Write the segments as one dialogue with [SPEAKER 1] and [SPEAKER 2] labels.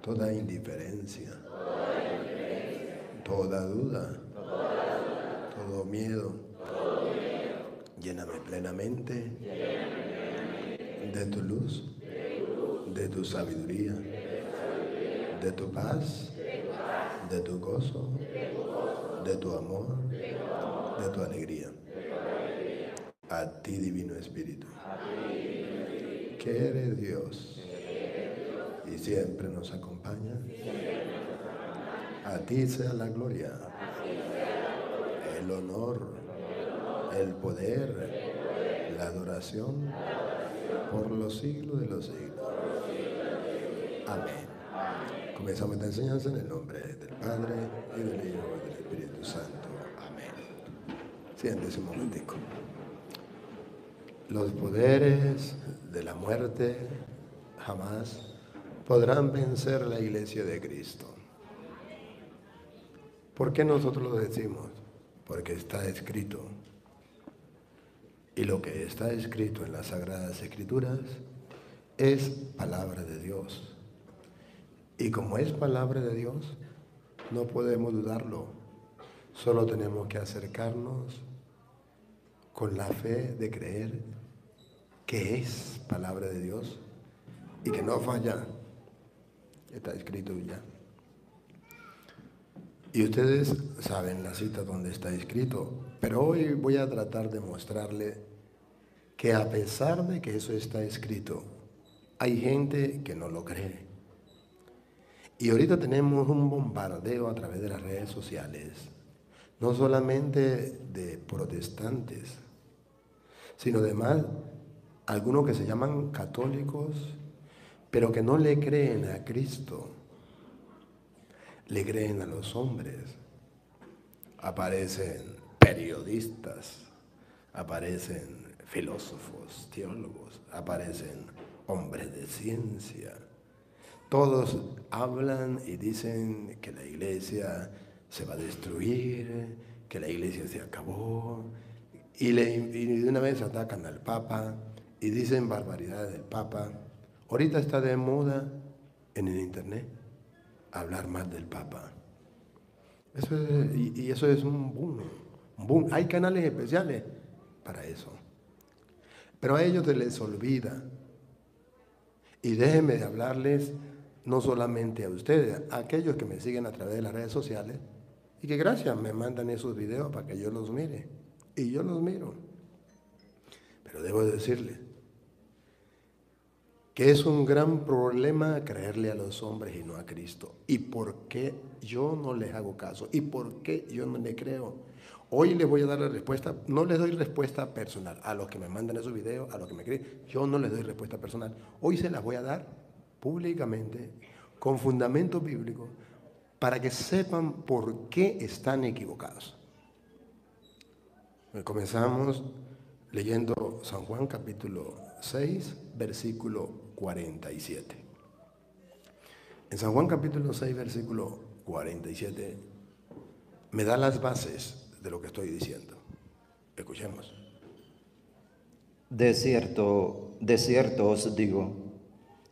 [SPEAKER 1] toda indiferencia, toda duda, todo miedo. Lléname plenamente de tu luz, de tu sabiduría, de tu paz, de tu gozo, de tu amor, de tu alegría. A ti, Divino Espíritu, que eres Dios y siempre nos acompaña. A ti sea la gloria, el honor, el poder, la adoración por los siglos de los siglos. Amén. Comenzamos esta enseñanza en el nombre del Padre, y del Hijo, y del Espíritu Santo. Amén. Siéntese un momentico. Los poderes de la muerte jamás podrán vencer la iglesia de Cristo. ¿Por qué nosotros lo decimos? Porque está escrito. Y lo que está escrito en las Sagradas Escrituras es palabra de Dios. Y como es palabra de Dios, no podemos dudarlo. Solo tenemos que acercarnos con la fe de creer que es palabra de Dios y que no falla. Está escrito ya. Y ustedes saben la cita donde está escrito, pero hoy voy a tratar de mostrarle que a pesar de que eso está escrito, hay gente que no lo cree. Y ahorita tenemos un bombardeo a través de las redes sociales, no solamente de protestantes, sino además algunos que se llaman católicos, pero que no le creen a Cristo, le creen a los hombres. Aparecen periodistas, aparecen filósofos, teólogos, aparecen hombres de ciencia. Todos hablan y dicen que la iglesia se va a destruir, que la iglesia se acabó, y de una vez atacan al Papa y dicen barbaridades del Papa. Ahorita está de moda en el internet hablar mal del Papa. Eso es un boom. Hay canales especiales para eso. Pero a ellos se les olvida. Y déjenme de hablarles no solamente a ustedes, a aquellos que me siguen a través de las redes sociales y que gracias me mandan esos videos para que yo los mire. Y yo los miro. Pero debo decirles que es un gran problema creerle a los hombres y no a Cristo. ¿Y por qué yo no les hago caso? ¿Y por qué yo no le creo? Hoy les voy a dar la respuesta. No les doy respuesta personal a los que me mandan esos videos, a los que me creen. Yo no les doy respuesta personal. Hoy se las voy a dar públicamente, con fundamento bíblico, para que sepan por qué están equivocados. Comenzamos leyendo San Juan capítulo 6, versículo 47. En San Juan capítulo 6, versículo 47, me da las bases de lo que estoy diciendo. Escuchemos.
[SPEAKER 2] De cierto os digo,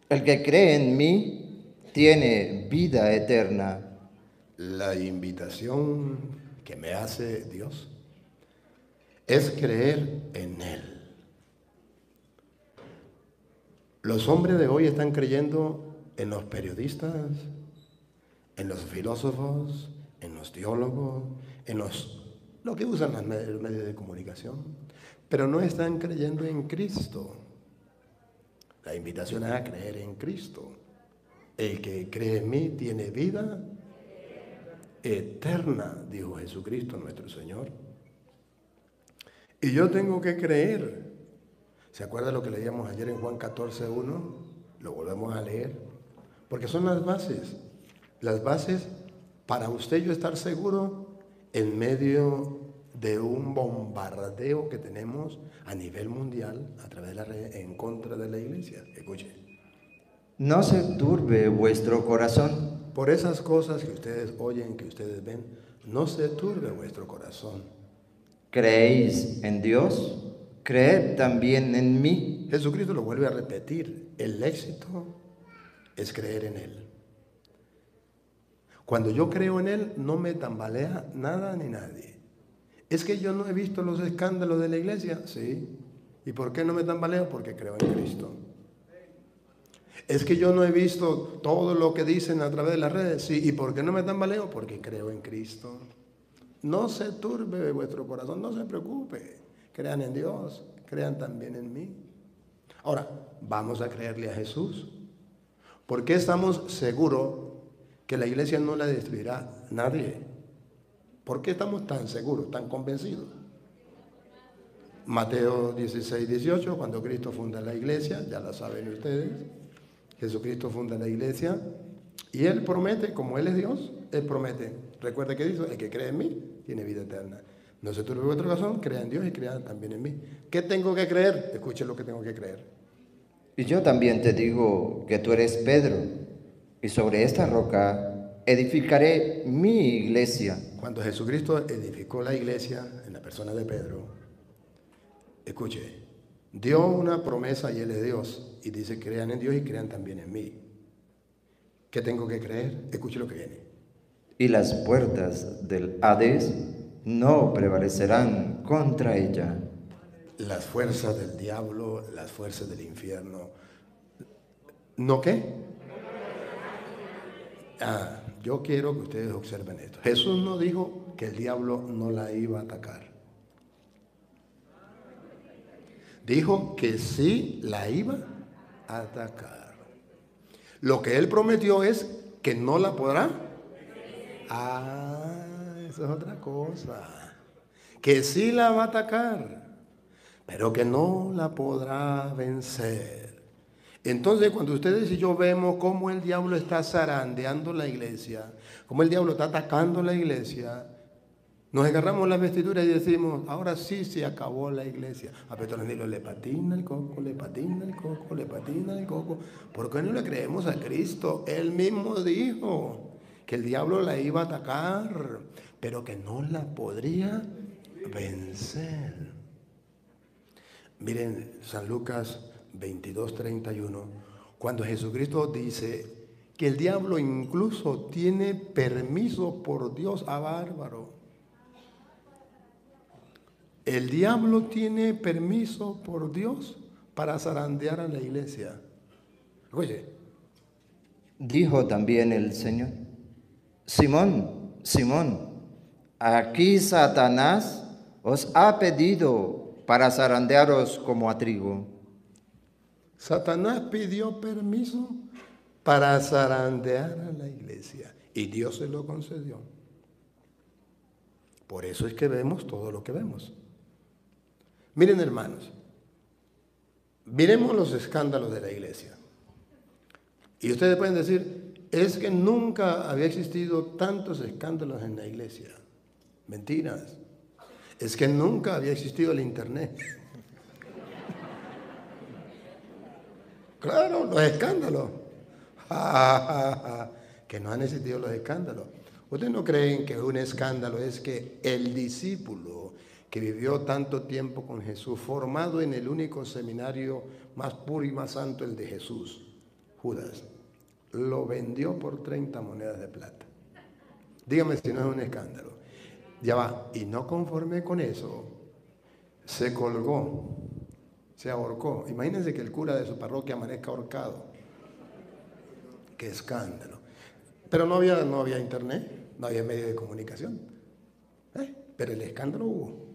[SPEAKER 2] el que cree en mí tiene vida eterna.
[SPEAKER 1] La invitación que me hace Dios es creer en Él. Los hombres de hoy están creyendo en los periodistas, en los filósofos, en los teólogos, en lo que usan los medios de comunicación, pero no están creyendo en Cristo. La invitación es a creer en Cristo. El que cree en mí tiene vida eterna, dijo Jesucristo nuestro Señor. Y yo tengo que creer. ¿Se acuerda lo que leíamos ayer en Juan 14:1? Lo volvemos a leer. Porque son las bases. Las bases para usted y yo estar seguro en medio de un bombardeo que tenemos a nivel mundial a través de la red en contra de la iglesia. Escuche.
[SPEAKER 2] No se turbe vuestro corazón.
[SPEAKER 1] Por esas cosas que ustedes oyen, que ustedes ven, no se turbe vuestro corazón.
[SPEAKER 2] ¿Creéis en Dios? Creed también en mí.
[SPEAKER 1] Jesucristo lo vuelve a repetir. El éxito es creer en Él. Cuando yo creo en Él, no me tambalea nada ni nadie. Es que yo no he visto los escándalos de la iglesia, sí. ¿Y por qué no me tambaleo? Porque creo en Cristo. Es que yo no he visto todo lo que dicen a través de las redes, sí. ¿Y por qué no me tambaleo? Porque creo en Cristo. No se turbe vuestro corazón, no se preocupe. Crean en Dios, crean también en mí. Ahora, vamos a creerle a Jesús. ¿Por qué estamos seguros que la iglesia no la destruirá nadie? ¿Por qué estamos tan seguros, tan convencidos? Mateo 16, 18, cuando Cristo funda la iglesia, ya la saben ustedes, Jesucristo funda la iglesia y Él promete, como Él es Dios, Él promete. Recuerda que dice, el que cree en mí tiene vida eterna. No se turbe vuestro corazón, crea en Dios y crea también en mí. ¿Qué tengo que creer? Escuche lo que tengo que creer.
[SPEAKER 2] Y yo también te digo que tú eres Pedro, y sobre esta roca edificaré mi iglesia.
[SPEAKER 1] Cuando Jesucristo edificó la iglesia en la persona de Pedro, escuche, dio una promesa y Él es Dios, y dice, crean en Dios y crean también en mí. ¿Qué tengo que creer? Escuche lo que viene.
[SPEAKER 2] Y las puertas del Hades no prevalecerán contra ella.
[SPEAKER 1] Las fuerzas del diablo, las fuerzas del infierno. ¿No qué? Yo quiero que ustedes observen esto. Jesús no dijo que el diablo no la iba a atacar. Dijo que sí la iba a atacar. Lo que Él prometió es que no la podrá. Eso es otra cosa. Que sí la va a atacar, pero que no la podrá vencer. Entonces, cuando ustedes y yo vemos cómo el diablo está zarandeando la iglesia, cómo el diablo está atacando la iglesia, nos agarramos las vestiduras y decimos, ahora sí se acabó la iglesia. A Petronilo le patina el coco, le patina el coco, le patina el coco. ¿Por qué no le creemos a Cristo? Él mismo dijo que el diablo la iba a atacar, pero que no la podría vencer. Miren, San Lucas 22:31, cuando Jesucristo dice que el diablo incluso tiene permiso por Dios a bárbaro. El diablo tiene permiso por Dios para zarandear a la iglesia. Oye,
[SPEAKER 2] Dijo también el Señor, Simón, Simón, aquí Satanás os ha pedido para zarandearos como a trigo.
[SPEAKER 1] Satanás pidió permiso para zarandear a la iglesia y Dios se lo concedió. Por eso es que vemos todo lo que vemos. Miren, hermanos, miremos los escándalos de la iglesia. Y ustedes pueden decir, es que nunca había existido tantos escándalos en la iglesia. Mentiras. Es que nunca había existido el internet. Claro, los escándalos. Que no han existido los escándalos. ¿Ustedes no creen que un escándalo es que el discípulo que vivió tanto tiempo con Jesús, formado en el único seminario más puro y más santo, el de Jesús, Judas, lo vendió por 30 monedas de plata? Dígame si no es un escándalo. Ya va, y no conforme con eso, se colgó, se ahorcó. Imagínense que el cura de su parroquia amanezca ahorcado. ¡Qué escándalo! Pero no había internet, no había medio de comunicación. Pero el escándalo hubo.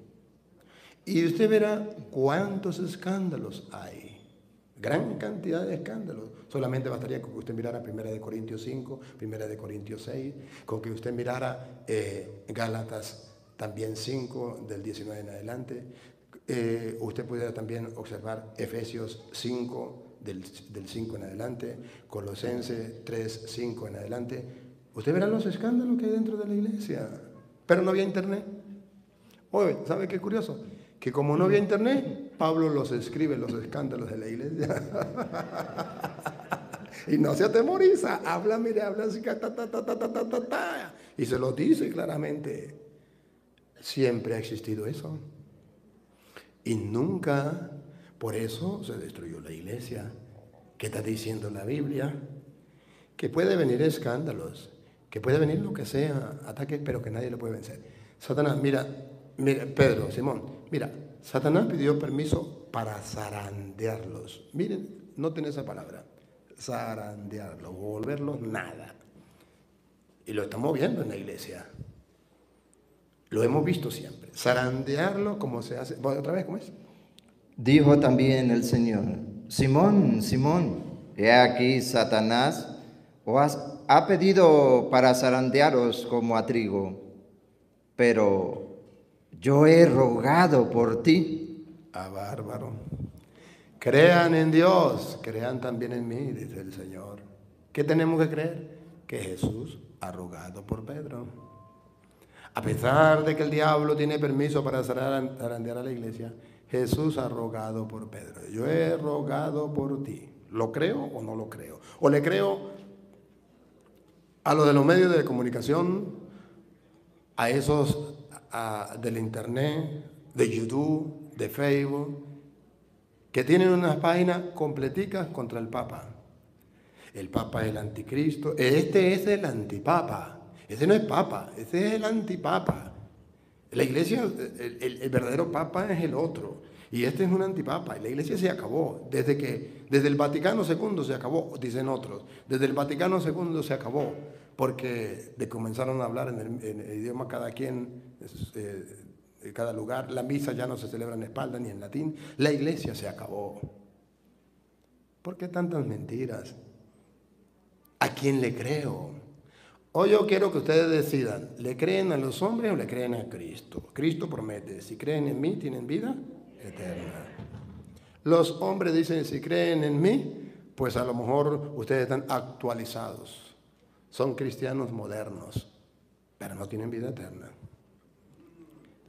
[SPEAKER 1] Y usted verá cuántos escándalos hay. Gran cantidad de escándalos. Solamente bastaría con que usted mirara 1 Corintios 5, 1 Corintios 6, con que usted mirara Gálatas también 5, del 19 en adelante. Usted pudiera también observar Efesios 5, del 5 en adelante, Colosenses 3, 5 en adelante. Usted verá los escándalos que hay dentro de la iglesia. Pero no había internet. Oye, ¿sabe qué curioso? Que como no había internet, Pablo los escribe, los escándalos de la iglesia. Y no se atemoriza, habla así, y se lo dice claramente. Siempre ha existido eso. Y nunca, por eso se destruyó la iglesia. ¿Qué está diciendo la Biblia? Que puede venir escándalos, que puede venir lo que sea, ataque, pero que nadie lo puede vencer. Satanás, mira, Pedro, Simón, mira, Satanás pidió permiso para zarandearlos. Miren, noten esa palabra, zarandearlos, volverlos nada. Y lo estamos viendo en la iglesia. Lo hemos visto siempre. Zarandearlo como se hace. Bueno, otra vez, ¿cómo es?
[SPEAKER 2] Dijo también el Señor: Simón, Simón, he aquí Satanás ha pedido para zarandearos como a trigo, pero yo he rogado por ti.
[SPEAKER 1] Ah, bárbaro. Crean en Dios, crean también en mí, dice el Señor. ¿Qué tenemos que creer? Que Jesús ha rogado por Pedro. A pesar de que el diablo tiene permiso para zarandear a la iglesia, Jesús ha rogado por Pedro. Yo he rogado por ti. ¿Lo creo o no lo creo? ¿O le creo a los de los medios de comunicación, a esos del internet, de YouTube, de Facebook, que tienen unas páginas completicas contra el Papa? El Papa es el anticristo. Este es el antipapa. Ese no es Papa, ese es el antipapa. La iglesia, el verdadero Papa es el otro. Y este es un antipapa. La iglesia se acabó. Desde el Vaticano II se acabó, dicen otros. Desde el Vaticano II se acabó. Porque comenzaron a hablar en el idioma cada quien, en cada lugar. La misa ya no se celebra en espalda ni en latín. La iglesia se acabó. ¿Por qué tantas mentiras? ¿A quién le creo? Hoy yo quiero que ustedes decidan, ¿le creen a los hombres o le creen a Cristo? Cristo promete, si creen en mí, tienen vida eterna. Los hombres dicen, si creen en mí, pues a lo mejor ustedes están actualizados. Son cristianos modernos, pero no tienen vida eterna.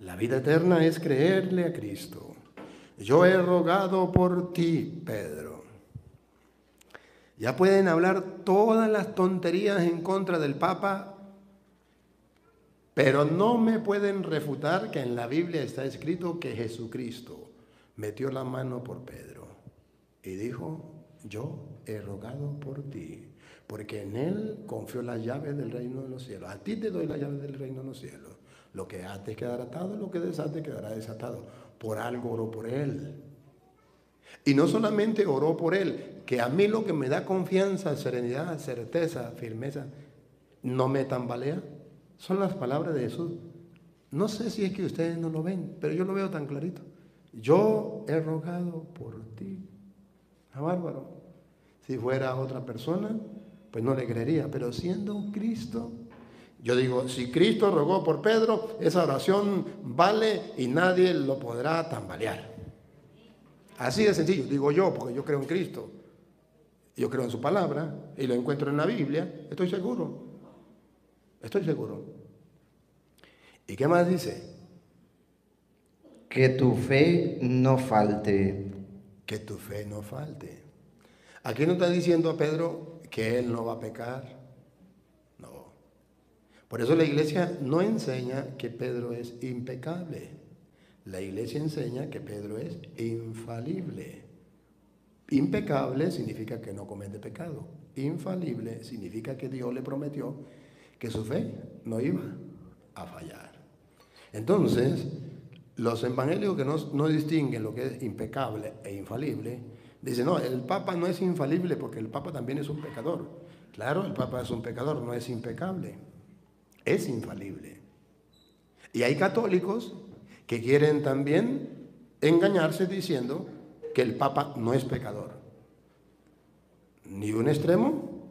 [SPEAKER 1] La vida eterna es creerle a Cristo. Yo he rogado por ti, Pedro. Ya pueden hablar todas las tonterías en contra del Papa, pero no me pueden refutar que en la Biblia está escrito que Jesucristo metió la mano por Pedro y dijo, yo he rogado por ti, porque en él confió las llaves del reino de los cielos. A ti te doy las llaves del reino de los cielos. Lo que ates quedará atado, lo que desates quedará desatado. Por algo oró por él. Y no solamente oró por él, que a mí lo que me da confianza, serenidad, certeza, firmeza, no me tambalea, son las palabras de Jesús. No sé si es que ustedes no lo ven, pero yo lo veo tan clarito. Yo he rogado por ti. Ah, bárbaro. Si fuera otra persona, pues no le creería, pero siendo un Cristo, yo digo, si Cristo rogó por Pedro, esa oración vale y nadie lo podrá tambalear. Así de sencillo, digo yo, porque yo creo en Cristo, yo creo en su palabra y lo encuentro en la Biblia, estoy seguro. ¿Y qué más dice?
[SPEAKER 2] Que tu fe no falte.
[SPEAKER 1] Que tu fe no falte. Aquí no está diciendo a Pedro que él no va a pecar. No. Por eso la iglesia no enseña que Pedro es impecable. La iglesia enseña que Pedro es infalible. Impecable significa que no comete pecado. Infalible significa que Dios le prometió que su fe no iba a fallar. Entonces, los evangélicos que no distinguen lo que es impecable e infalible, dicen, no, el Papa no es infalible porque el Papa también es un pecador. Claro, el Papa es un pecador, no es impecable, es infalible. Y hay católicos que quieren también engañarse diciendo que el Papa no es pecador. Ni un extremo,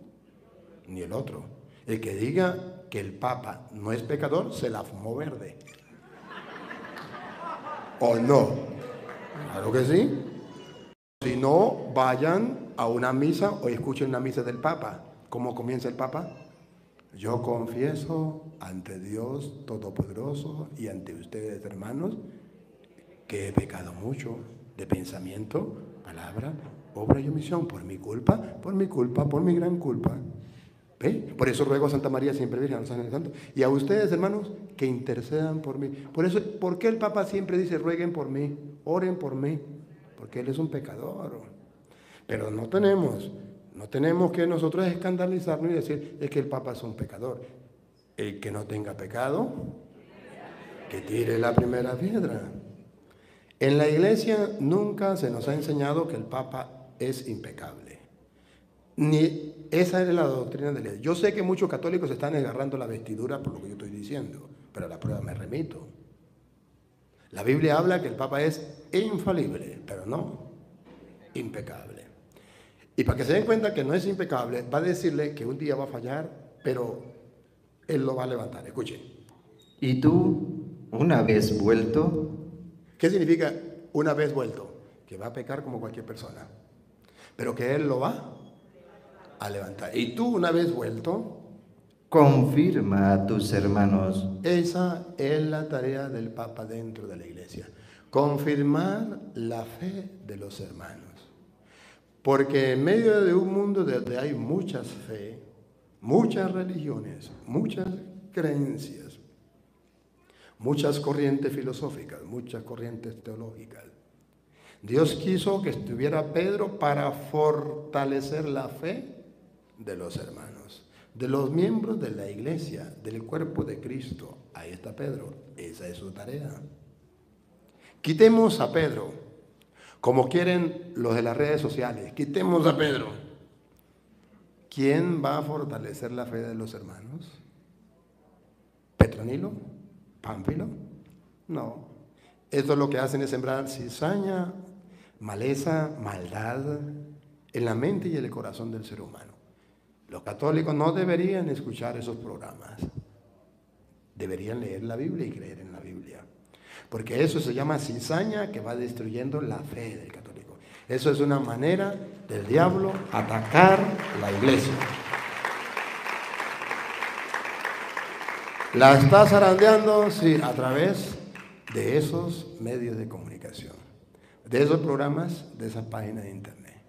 [SPEAKER 1] ni el otro. El que diga que el Papa no es pecador, se la fumó verde. ¿O no? Claro que sí. Si no, vayan a una misa o escuchen la misa del Papa. ¿Cómo comienza el Papa? Yo confieso ante Dios Todopoderoso y ante ustedes, hermanos, que he pecado mucho de pensamiento, palabra, obra y omisión, por mi culpa, por mi gran culpa. ¿Ve? Por eso ruego a Santa María siempre Virgen, a los ángeles santos, y a ustedes, hermanos, que intercedan por mí. Por eso, ¿por qué el Papa siempre dice rueguen por mí, oren por mí? Porque él es un pecador. Pero no tenemos que nosotros escandalizarnos y decir es que el Papa es un pecador. El que no tenga pecado, que tire la primera piedra. En la iglesia nunca se nos ha enseñado que el Papa es impecable. Ni esa es la doctrina de la iglesia. Yo sé que muchos católicos están agarrando la vestidura por lo que yo estoy diciendo, pero a la prueba me remito. La Biblia habla que el Papa es infalible, pero no impecable. Y para que se den cuenta que no es impecable, va a decirle que un día va a fallar, pero Él lo va a levantar. Escuchen.
[SPEAKER 2] Y tú, una vez vuelto,
[SPEAKER 1] ¿Qué significa una vez vuelto? Que va a pecar como cualquier persona, pero que Él lo va a levantar. Y tú, una vez vuelto,
[SPEAKER 2] confirma a tus hermanos.
[SPEAKER 1] esa es la tarea del Papa dentro de la iglesia. Confirmar la fe de los hermanos. Porque en medio de un mundo donde hay muchas fe, muchas religiones, muchas creencias, muchas corrientes filosóficas, muchas corrientes teológicas, Dios quiso que estuviera Pedro para fortalecer la fe de los hermanos, de los miembros de la iglesia, del cuerpo de Cristo. Ahí está Pedro, esa es su tarea. Quitemos a Pedro, como quieren los de las redes sociales, quitemos a Pedro. ¿Quién va a fortalecer la fe de los hermanos? ¿Petronilo? ¿Pánfilo? No. Esto lo que hacen es sembrar cizaña, maleza, maldad en la mente y en el corazón del ser humano. Los católicos no deberían escuchar esos programas. Deberían leer la Biblia y creer en la Biblia. Porque eso se llama cizaña que va destruyendo la fe del católico. Eso es una manera del diablo atacar la iglesia. La está zarandeando, sí, a través de esos medios de comunicación, de esos programas, de esas páginas de internet.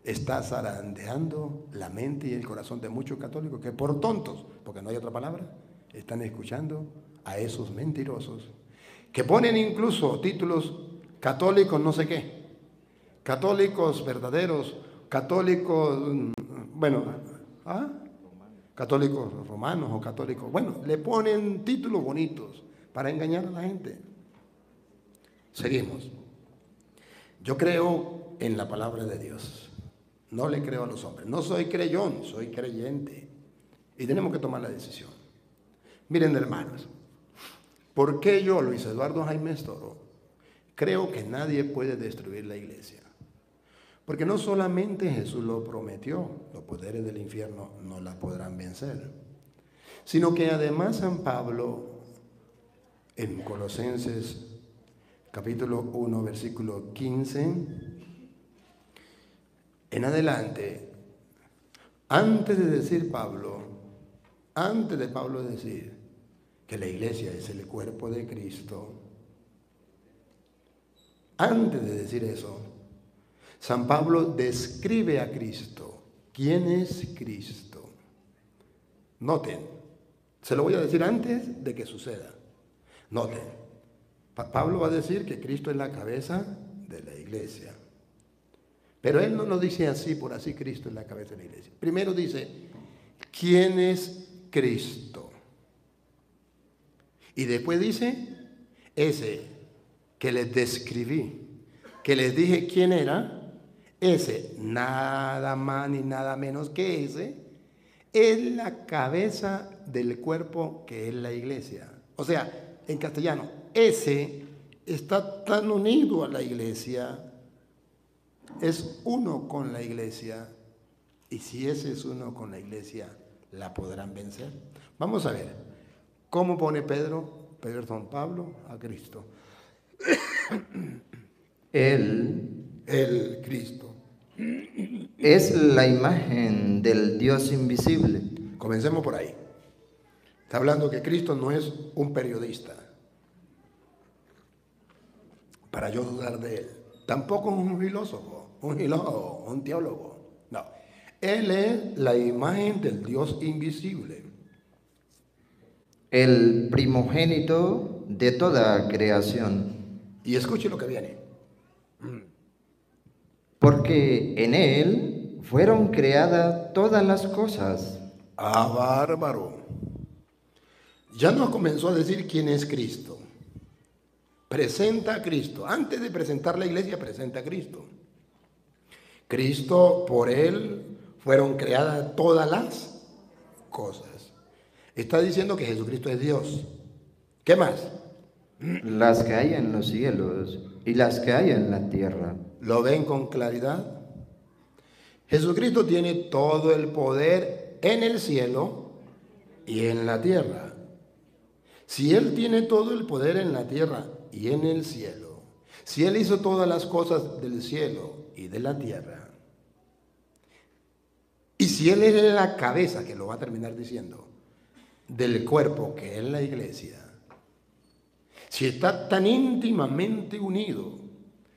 [SPEAKER 1] Está zarandeando la mente y el corazón de muchos católicos que por tontos, porque no hay otra palabra, están escuchando a esos mentirosos que ponen incluso títulos católicos no sé qué, católicos verdaderos, católicos, bueno, católicos romanos o católicos, bueno, le ponen títulos bonitos para engañar a la gente. Seguimos. Yo creo en la palabra de Dios, no le creo a los hombres, no soy creyón, soy creyente y tenemos que tomar la decisión. Miren, hermanos, ¿por qué yo, Luis Eduardo Jaime Toro, creo que nadie puede destruir la iglesia? Porque no solamente Jesús lo prometió, los poderes del infierno no la podrán vencer, sino que además San Pablo, en Colosenses capítulo 1, versículo 15, en adelante, antes de decir Pablo, antes de Pablo decir que la iglesia es el cuerpo de Cristo, antes de decir eso, San Pablo describe a Cristo. ¿Quién es Cristo? Noten, se lo voy a decir antes de que suceda. Noten, Pablo va a decir que Cristo es la cabeza de la iglesia. Pero él no lo dice así, por así Cristo es la cabeza de la iglesia. Primero dice, ¿quién es Cristo? Y después dice, ese que les describí, que les dije quién era, ese, nada más ni nada menos que ese, es la cabeza del cuerpo que es la iglesia. O sea, en castellano, ese está tan unido a la iglesia, es uno con la iglesia, y si ese es uno con la iglesia, ¿la podrán vencer? Vamos a ver, ¿cómo pone Pablo a Cristo? El Cristo
[SPEAKER 2] es la imagen del Dios invisible.
[SPEAKER 1] Comencemos por ahí. Está hablando que Cristo no es un periodista para yo dudar de él. Tampoco es un filósofo, un teólogo. No. Él es la imagen del Dios invisible.
[SPEAKER 2] El primogénito de toda creación.
[SPEAKER 1] Y escuche lo que viene.
[SPEAKER 2] Porque en él fueron creadas todas las cosas.
[SPEAKER 1] ¡Ah, bárbaro! ya nos comenzó a decir quién es Cristo. Presenta a Cristo. Antes de presentar la iglesia, presenta a Cristo. Cristo, por Él fueron creadas todas las cosas. Está diciendo que Jesucristo es Dios. ¿Qué más?
[SPEAKER 2] Las que hay en los cielos y las que hay en la tierra.
[SPEAKER 1] ¿Lo ven con claridad? Jesucristo tiene todo el poder en el cielo y en la tierra. Si Él tiene todo el poder en la tierra y en el cielo, si Él hizo todas las cosas del cielo y de la tierra, y si Él es la cabeza, que lo va a terminar diciendo, del cuerpo que es la iglesia, si está tan íntimamente unido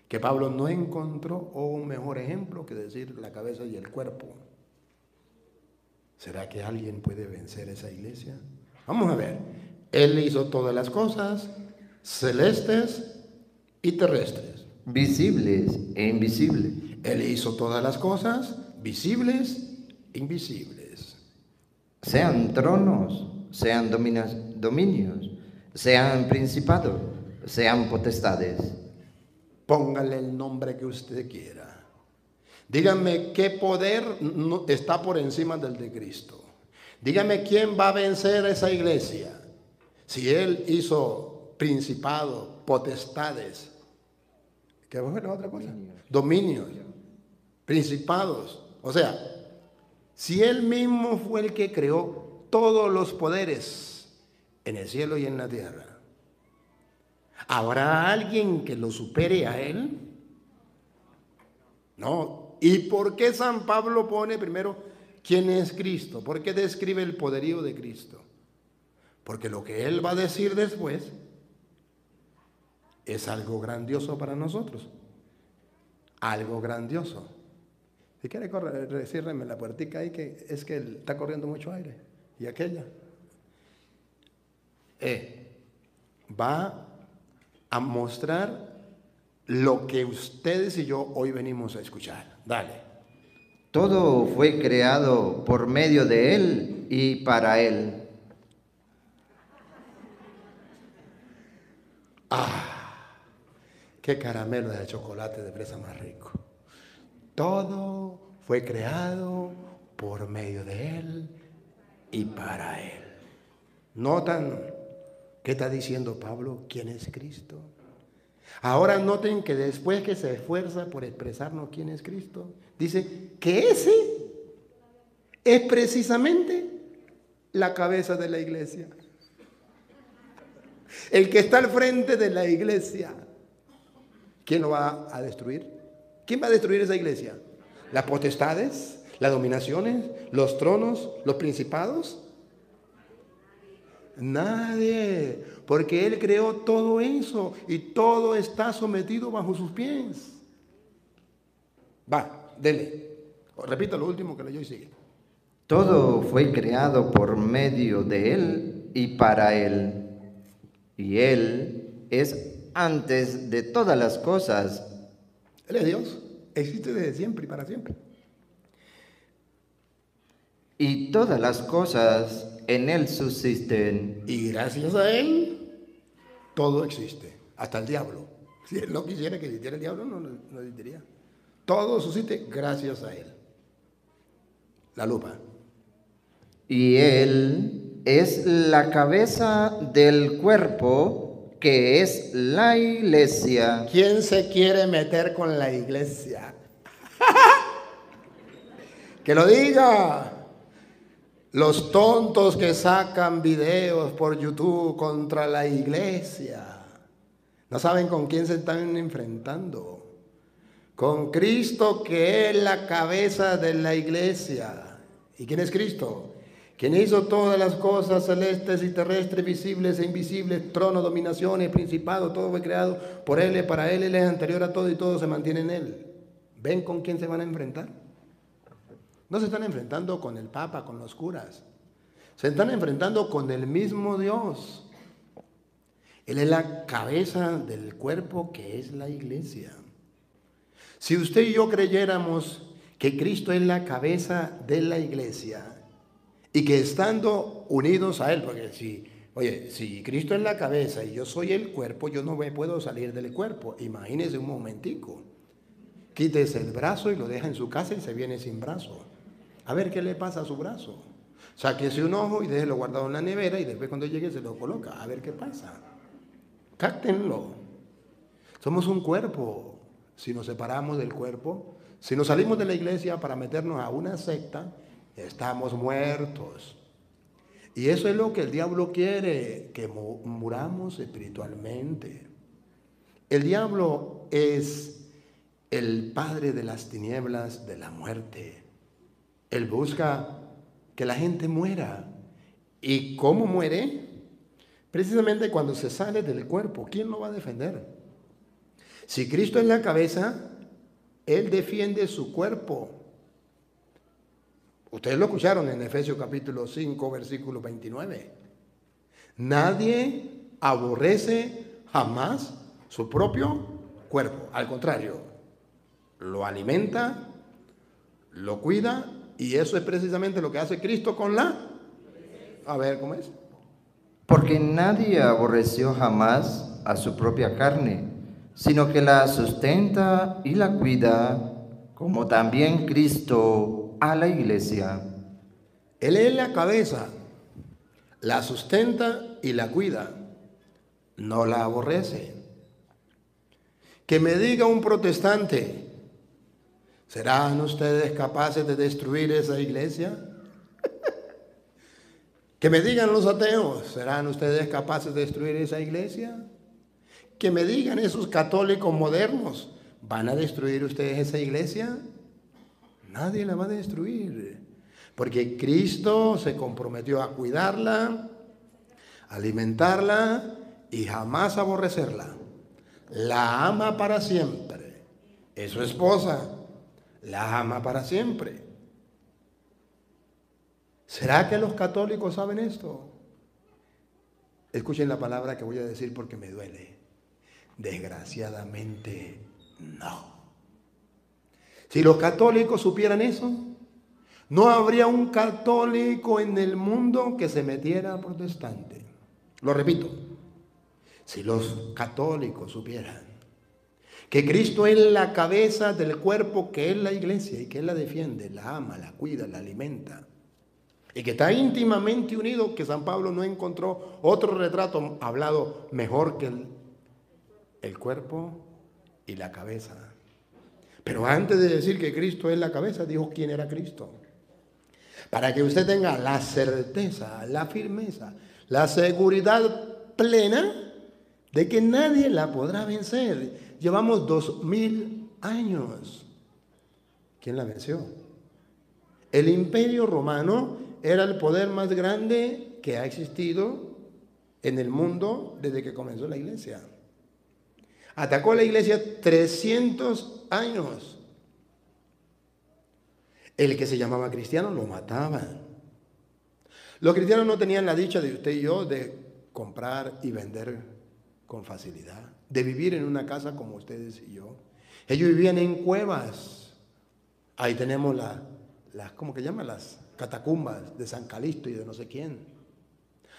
[SPEAKER 1] que Pablo no encontró un mejor ejemplo que decir la cabeza y el cuerpo, ¿será que alguien puede vencer esa iglesia? Vamos a ver. Él hizo todas las cosas celestes y terrestres,
[SPEAKER 2] visibles e invisibles.
[SPEAKER 1] Él hizo todas las cosas visibles e invisibles.
[SPEAKER 2] Sean tronos, sean dominios, sean principados, sean potestades.
[SPEAKER 1] Póngale el nombre que usted quiera. Dígame qué poder está por encima del de Cristo. Dígame quién va a vencer a esa iglesia. Si Él hizo principados, potestades, ¿qué fue la otra cosa? Dominios, principados. O sea, si Él mismo fue el que creó todos los poderes en el cielo y en la tierra, ¿habrá alguien que lo supere a Él? No. ¿Y por qué San Pablo pone primero quién es Cristo? ¿Por qué describe el poderío de Cristo? Porque lo que Él va a decir después es algo grandioso para nosotros. Algo grandioso. Si quiere ciérreme la puertica ahí, que es que está corriendo mucho aire. Y aquella. Va a mostrar lo que ustedes y yo hoy venimos a escuchar. Dale.
[SPEAKER 2] Todo fue creado por medio de Él y para Él.
[SPEAKER 1] Qué caramelo de chocolate de fresa más rico. Todo fue creado por medio de Él y para Él. ¿Notan qué está diciendo Pablo? ¿Quién es Cristo? Ahora noten que después que se esfuerza por expresarnos quién es Cristo, dice que ese es precisamente la cabeza de la iglesia. El que está al frente de la iglesia. ¿Quién lo va a destruir? ¿Quién va a destruir esa iglesia? ¿Las potestades? ¿Las dominaciones? ¿Los tronos? ¿Los principados? Nadie, porque Él creó todo eso y todo está sometido bajo sus pies. Va, dele. Repita lo último que leyó y sigue.
[SPEAKER 2] Todo fue creado por medio de Él y para Él. Y Él es antes de todas las cosas.
[SPEAKER 1] Él es Dios, existe desde siempre y para siempre.
[SPEAKER 2] Y todas las cosas en Él subsisten.
[SPEAKER 1] Y gracias a Él, todo existe, hasta el diablo. Si Él no quisiera que existiera el diablo, no existiría. Todo subsiste gracias a Él. La lupa.
[SPEAKER 2] Y Él es la cabeza del cuerpo, que es la iglesia.
[SPEAKER 1] ¿Quién se quiere meter con la iglesia? Que lo diga. Los tontos que sacan videos por YouTube contra la iglesia no saben con quién se están enfrentando. Con Cristo, que es la cabeza de la iglesia. ¿Y quién es Cristo? Quien hizo todas las cosas celestes y terrestres, visibles e invisibles, tronos, dominaciones, principados, todo fue creado por Él y para Él. Él es anterior a todo y todo se mantiene en Él. ¿Ven con quién se van a enfrentar? No se están enfrentando con el Papa, con los curas. Se están enfrentando con el mismo Dios. Él es la cabeza del cuerpo que es la iglesia. Si usted y yo creyéramos que Cristo es la cabeza de la iglesia y que estando unidos a Él, porque si Oye, si Cristo es la cabeza y yo soy el cuerpo, yo no me puedo salir del cuerpo. Imagínese un momentico. Quítese el brazo y lo deja en su casa y se viene sin brazo. A ver qué le pasa a su brazo. Sáquese un ojo y déjelo guardado en la nevera y después cuando llegue se lo coloca. A ver qué pasa. Cáctenlo. Somos un cuerpo. Si nos separamos del cuerpo, si nos salimos de la iglesia para meternos a una secta, estamos muertos. Y eso es lo que el diablo quiere, que muramos espiritualmente. El diablo es el padre de las tinieblas, de la muerte. Él busca que la gente muera. ¿Y cómo muere? Precisamente cuando se sale del cuerpo. ¿Quién lo va a defender? Si Cristo es la cabeza, Él defiende su cuerpo. Ustedes lo escucharon en Efesios capítulo 5, versículo 29. Nadie aborrece jamás su propio cuerpo. Al contrario, lo alimenta, lo cuida, y eso es precisamente lo que hace Cristo con la... A ver, ¿cómo es?
[SPEAKER 2] Porque nadie aborreció jamás a su propia carne, sino que la sustenta y la cuida, como también Cristo a la iglesia.
[SPEAKER 1] Él es la cabeza, la sustenta y la cuida, no la aborrece. Que me diga un protestante, ¿serán ustedes capaces de destruir esa iglesia? Que me digan los ateos, ¿serán ustedes capaces de destruir esa iglesia? Que me digan esos católicos modernos, ¿van a destruir ustedes esa iglesia? Nadie la va a destruir, porque Cristo se comprometió a cuidarla, alimentarla y jamás aborrecerla. La ama para siempre. Es su esposa, la ama para siempre. ¿Será que los católicos saben esto? Escuchen la palabra que voy a decir porque me duele. Desgraciadamente, no. Si los católicos supieran eso, no habría un católico en el mundo que se metiera a protestante. Lo repito, si los católicos supieran que Cristo es la cabeza del cuerpo, que es la iglesia, y que Él la defiende, la ama, la cuida, la alimenta, y que está íntimamente unido, que San Pablo no encontró otro retrato hablado mejor que el cuerpo y la cabeza. Pero antes de decir que Cristo es la cabeza, dijo quién era Cristo. Para que usted tenga la certeza, la firmeza, la seguridad plena de que nadie la podrá vencer. Llevamos 2000 años. ¿Quién la venció? El Imperio Romano era el poder más grande que ha existido en el mundo desde que comenzó la iglesia. Atacó a la iglesia 300 años. El que se llamaba cristiano lo mataban. Los cristianos no tenían la dicha de usted y yo de comprar y vender con facilidad, de vivir en una casa como ustedes y yo. Ellos vivían en cuevas. Ahí tenemos ¿cómo que llaman? Las catacumbas de San Calixto y de no sé quién.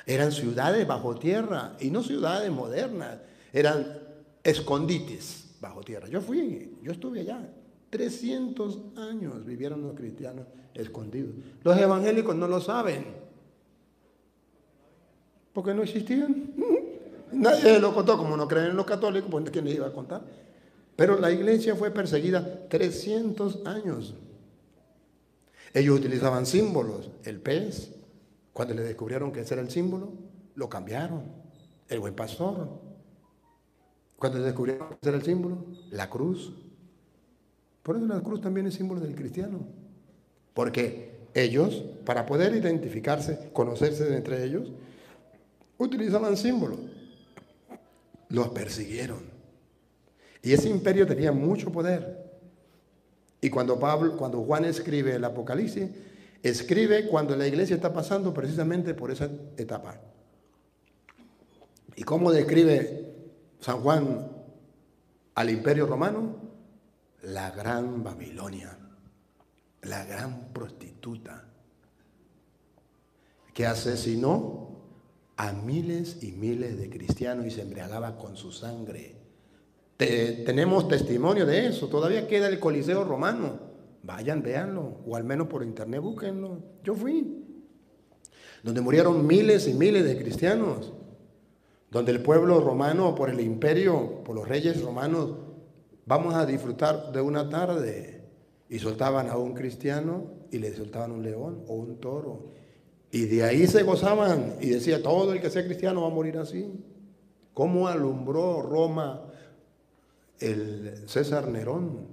[SPEAKER 1] Eran ciudades bajo tierra y no ciudades modernas. Eran escondites bajo tierra. Yo estuve allá. 300 años vivieron los cristianos escondidos. Los evangélicos no lo saben, porque no existían. Nadie lo contó, como no creen en los católicos, pues ¿quién les iba a contar? Pero la iglesia fue perseguida 300 años. Ellos utilizaban símbolos. El pez, cuando le descubrieron que ese era el símbolo, lo cambiaron. El buen pastor, cuando descubrieron que ese era el símbolo, la cruz. Por eso la cruz también es símbolo del cristiano. Porque ellos, para poder identificarse, conocerse entre ellos, utilizaban símbolos. Los persiguieron. Y ese imperio tenía mucho poder. Y cuando Juan escribe el Apocalipsis, escribe cuando la iglesia está pasando precisamente por esa etapa. ¿Y cómo describe San Juan al imperio romano? La gran Babilonia, la gran prostituta, que asesinó a miles y miles de cristianos y se embriagaba con su sangre. Tenemos testimonio de eso. Todavía queda el Coliseo Romano. Vayan, véanlo, o al menos por internet búsquenlo. Yo fui. Donde murieron miles y miles de cristianos. Donde el pueblo romano, por el imperio, por los reyes romanos, vamos a disfrutar de una tarde. Y soltaban a un cristiano y le soltaban un león o un toro. Y de ahí se gozaban y decía, todo el que sea cristiano va a morir así. ¿Cómo alumbró Roma el César Nerón,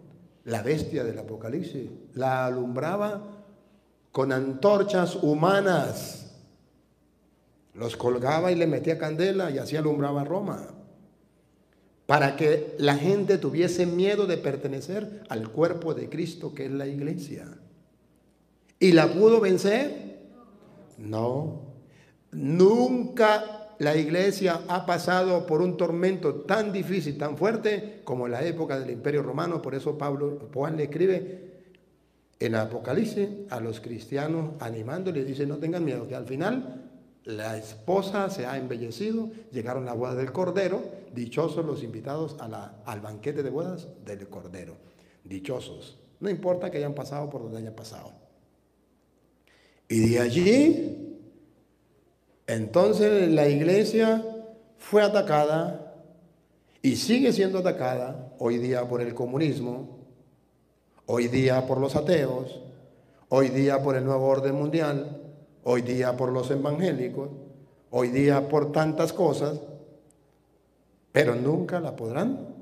[SPEAKER 1] la bestia del Apocalipsis? La alumbraba con antorchas humanas. Los colgaba y le metía candela y así alumbraba Roma. Para que la gente tuviese miedo de pertenecer al cuerpo de Cristo, que es la iglesia. ¿Y la pudo vencer? No. Nunca la iglesia ha pasado por un tormento tan difícil, tan fuerte como en la época del Imperio Romano. Por eso Juan le escribe en Apocalipsis a los cristianos animándoles, dice, no tengan miedo, que al final la esposa se ha embellecido, llegaron las bodas del Cordero, dichosos los invitados al banquete de bodas del Cordero. Dichosos. No importa que hayan pasado por donde hayan pasado. Y de allí, entonces la iglesia fue atacada y sigue siendo atacada hoy día por el comunismo, hoy día por los ateos, hoy día por el nuevo orden mundial, hoy día por los evangélicos, hoy día por tantas cosas, pero nunca la podrán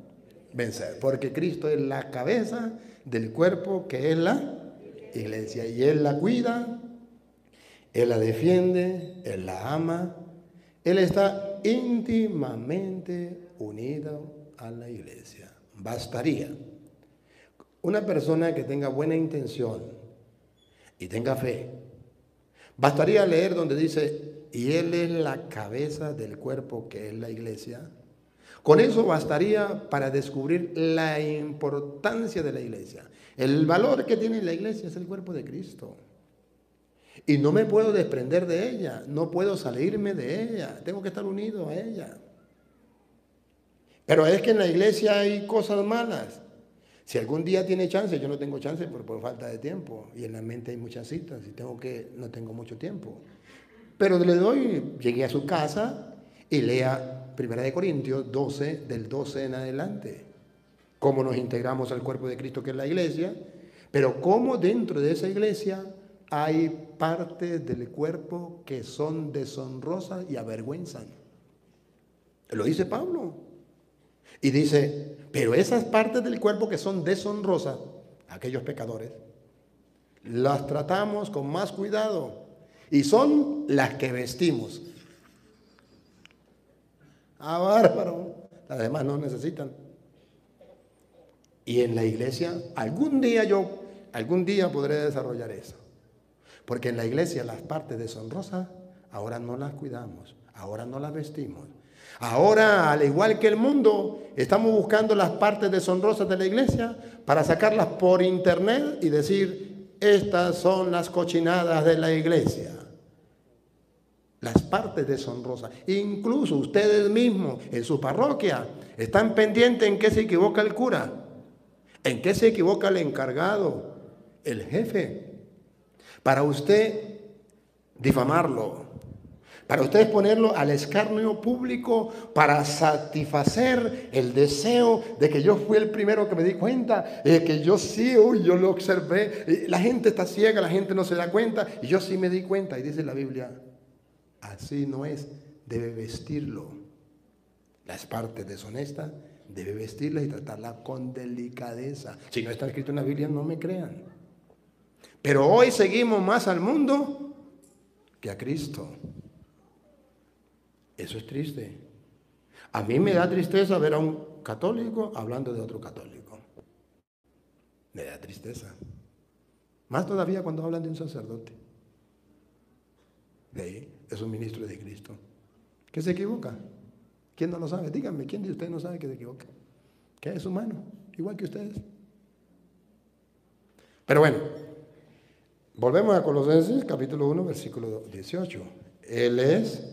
[SPEAKER 1] vencer, porque Cristo es la cabeza del cuerpo que es la iglesia, y Él la cuida, Él la defiende, Él la ama, Él está íntimamente unido a la iglesia. Bastaría una persona que tenga buena intención y tenga fe. Bastaría leer donde dice, y Él es la cabeza del cuerpo que es la iglesia. Con eso bastaría para descubrir la importancia de la iglesia. El valor que tiene la iglesia es el cuerpo de Cristo. Y no me puedo desprender de ella, no puedo salirme de ella, tengo que estar unido a ella. Pero es que en la iglesia hay cosas malas. Si algún día tiene chance, yo no tengo chance por falta de tiempo. Y en la mente hay muchas citas y no tengo mucho tiempo. Pero llegué a su casa y lea 1 Corintios 12, del 12 en adelante. Cómo nos integramos al cuerpo de Cristo que es la iglesia, pero cómo dentro de esa iglesia hay partes del cuerpo que son deshonrosas y avergüenzan. Lo dice Pablo. Y dice, pero esas partes del cuerpo que son deshonrosas, aquellos pecadores, las tratamos con más cuidado y son las que vestimos. Ah, bárbaro. Las demás no necesitan. Y en la iglesia, algún día podré desarrollar eso. Porque en la iglesia las partes deshonrosas ahora no las cuidamos, ahora no las vestimos. Ahora, al igual que el mundo, estamos buscando las partes deshonrosas de la iglesia para sacarlas por internet y decir, estas son las cochinadas de la iglesia. Las partes deshonrosas. Incluso ustedes mismos en su parroquia están pendientes en qué se equivoca el cura, en qué se equivoca el encargado, el jefe, para usted difamarlo, para usted ponerlo al escarnio público, para satisfacer el deseo de que yo fui el primero que me di cuenta, que yo sí, yo lo observé, la gente está ciega, la gente no se da cuenta, y yo sí me di cuenta, y dice la Biblia, así no es, debe vestirlo. Las partes deshonestas debe vestirlas y tratarlas con delicadeza. Si no está escrito en la Biblia, no me crean. Pero hoy seguimos más al mundo que a Cristo. Eso es triste. A mí me da tristeza ver a un católico hablando de otro católico. Me da tristeza. Más todavía cuando hablan de un sacerdote. Es un ministro de Cristo. ¿Que se equivoca? ¿Quién no lo sabe? Díganme, ¿quién de ustedes no sabe que se equivoca? Que es humano, igual que ustedes. Pero bueno, volvemos a Colosenses capítulo 1, versículo 18. Él es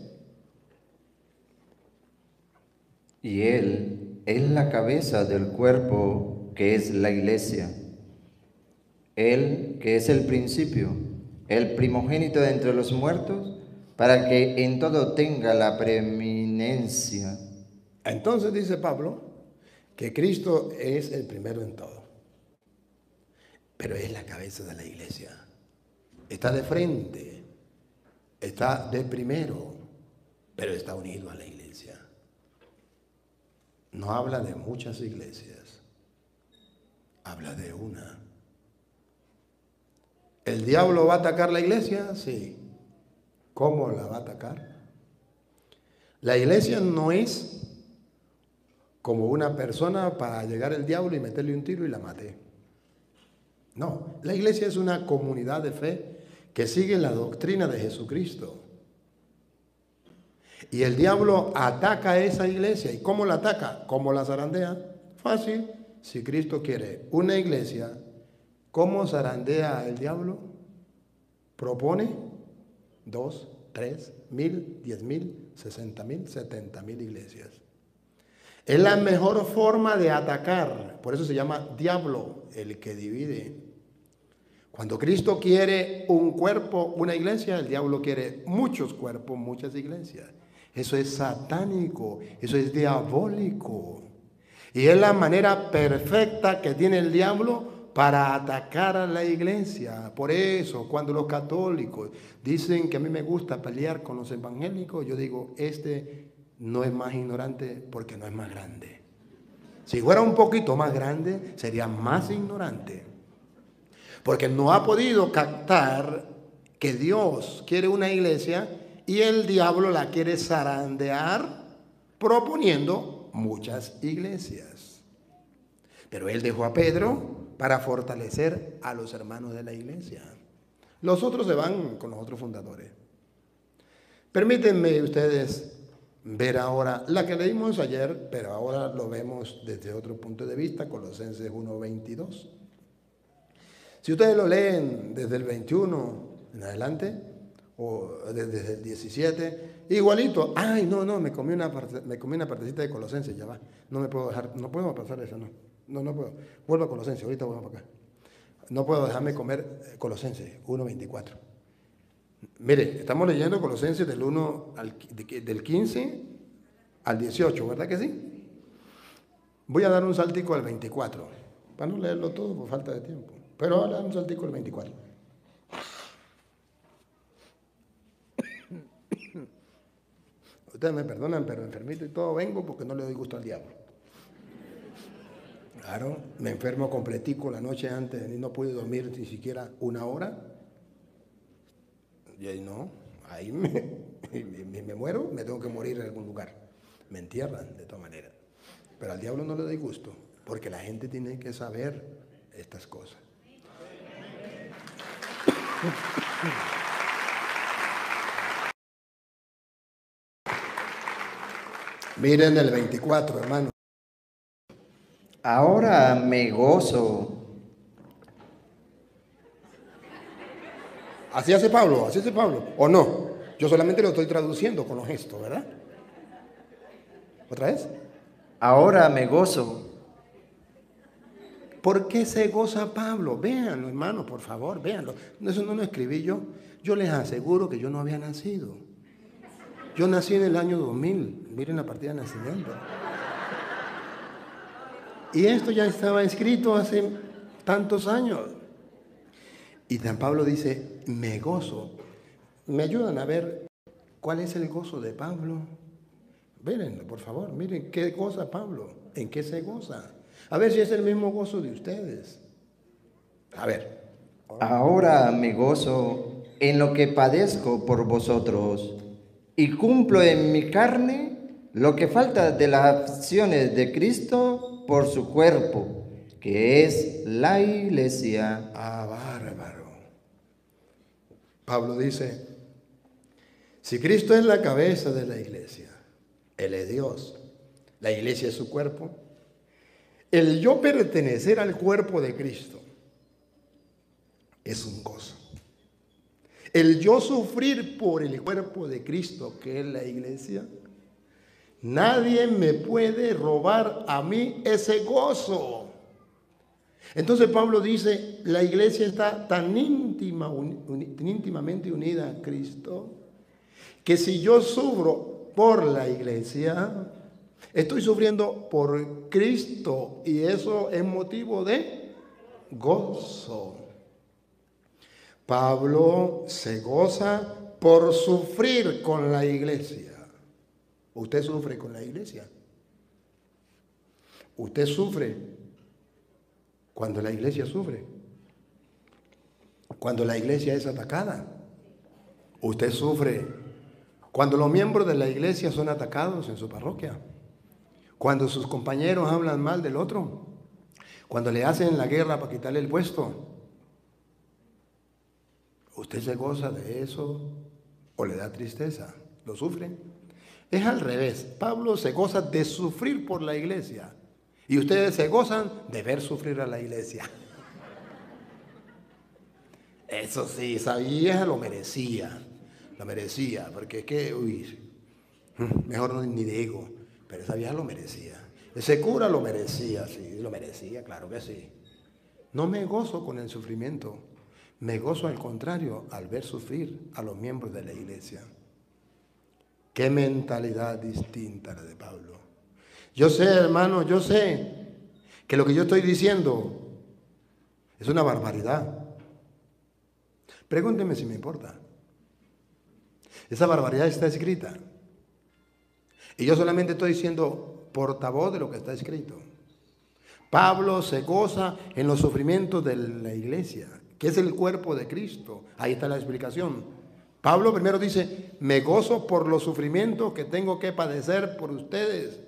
[SPEAKER 2] y Él es la cabeza del cuerpo que es la iglesia. Él que es el principio, el primogénito de entre los muertos, para que en todo tenga la preeminencia.
[SPEAKER 1] Entonces dice Pablo que Cristo es el primero en todo, pero es la cabeza de la iglesia. Está de frente, está de primero, pero está unido a la iglesia. No habla de muchas iglesias, habla de una. ¿El diablo va a atacar la iglesia? Sí. ¿Cómo la va a atacar? La iglesia no es como una persona para llegar el diablo y meterle un tiro y la mate. No, la iglesia es una comunidad de fe que sigue la doctrina de Jesucristo. Y el diablo ataca a esa iglesia. ¿Y cómo la ataca? ¿Cómo la zarandea? Fácil. Si Cristo quiere una iglesia, ¿cómo zarandea el diablo? Propone 2, 3, 1000, 10,000, 60,000, 70,000 iglesias. Es la mejor forma de atacar. Por eso se llama diablo, el que divide. Cuando Cristo quiere un cuerpo, una iglesia, el diablo quiere muchos cuerpos, muchas iglesias. Eso es satánico, eso es diabólico. Y es la manera perfecta que tiene el diablo para atacar a la iglesia. Por eso, cuando los católicos dicen que a mí me gusta pelear con los evangélicos, yo digo, este no es más ignorante porque no es más grande. Si fuera un poquito más grande, sería más ignorante. Porque no ha podido captar que Dios quiere una iglesia y el diablo la quiere zarandear proponiendo muchas iglesias. Pero él dejó a Pedro para fortalecer a los hermanos de la iglesia. Los otros se van con los otros fundadores. Permítanme ustedes ver ahora la que leímos ayer, pero ahora lo vemos desde otro punto de vista, Colosenses 1:22. Si ustedes lo leen desde el 21 en adelante, o desde el 17, igualito. Ay, no, me comí una partecita de Colosenses, ya va. No me puedo dejar, no puedo pasar esa, no puedo. Vuelvo a Colosenses, ahorita vuelvo para acá. No puedo dejarme comer Colosenses 1:24. Mire, estamos leyendo Colosenses del 15 al 18, ¿verdad que sí? Voy a dar un saltico al 24, para no leerlo todo por falta de tiempo. Pero ahora un saltico al 24. Ustedes me perdonan, pero enfermito y todo vengo porque no le doy gusto al diablo. Claro, me enfermo completico la noche antes y no pude dormir ni siquiera una hora. Y ahí no, ahí me muero, me tengo que morir en algún lugar. Me entierran de todas maneras. Pero al diablo no le doy gusto, porque la gente tiene que saber estas cosas. Miren el 24, hermano.
[SPEAKER 2] Ahora me gozo.
[SPEAKER 1] Así hace Pablo, ¿o no? Yo solamente lo estoy traduciendo con los gestos, ¿verdad? ¿Otra vez?
[SPEAKER 2] Ahora me gozo.
[SPEAKER 1] ¿Por qué se goza Pablo? Véanlo, hermano, por favor, véanlo. Eso no lo escribí yo. Yo les aseguro que yo no había nacido. Yo nací en el año 2000. Miren la partida de nacimiento. Y esto ya estaba escrito hace tantos años. Y San Pablo dice, me gozo. ¿Me ayudan a ver cuál es el gozo de Pablo? Mírenlo, por favor, miren qué goza Pablo, en qué se goza. A ver si es el mismo gozo de ustedes. A ver.
[SPEAKER 2] Ahora me gozo en lo que padezco por vosotros y cumplo en mi carne lo que falta de las acciones de Cristo por su cuerpo, que es la iglesia.
[SPEAKER 1] Ah, bárbaro. Pablo dice, si Cristo es la cabeza de la iglesia, Él es Dios, la iglesia es su cuerpo, el yo pertenecer al cuerpo de Cristo es un gozo. El yo sufrir por el cuerpo de Cristo, que es la iglesia, Nadie me puede robar a mí ese gozo. Entonces Pablo dice, la iglesia está tan íntimamente unida a Cristo, que si yo sufro por la iglesia, estoy sufriendo por Cristo, y eso es motivo de gozo. Pablo se goza por sufrir con la iglesia. ¿Usted sufre con la iglesia? ¿Usted sufre cuando la iglesia sufre? Cuando la iglesia es atacada. ¿Usted sufre cuando los miembros de la iglesia son atacados en su parroquia? Cuando sus compañeros hablan mal del otro. Cuando le hacen la guerra para quitarle el puesto. ¿Usted se goza de eso o le da tristeza? ¿Lo sufre? Es al revés. Pablo se goza de sufrir por la iglesia. Y ustedes se gozan de ver sufrir a la iglesia. Eso sí, esa vieja lo merecía. Lo merecía, porque es que, mejor no ni digo, pero esa vieja lo merecía. Ese cura lo merecía, sí, lo merecía, claro que sí. No me gozo con el sufrimiento. Me gozo al contrario al ver sufrir a los miembros de la iglesia. Qué mentalidad distinta la de Pablo. Yo sé, hermano, yo sé que lo que yo estoy diciendo es una barbaridad. Pregúnteme si me importa. Esa barbaridad está escrita. Y yo solamente estoy siendo portavoz de lo que está escrito. Pablo se goza en los sufrimientos de la iglesia, que es el cuerpo de Cristo. Ahí está la explicación. Pablo primero dice, me gozo por los sufrimientos que tengo que padecer por ustedes,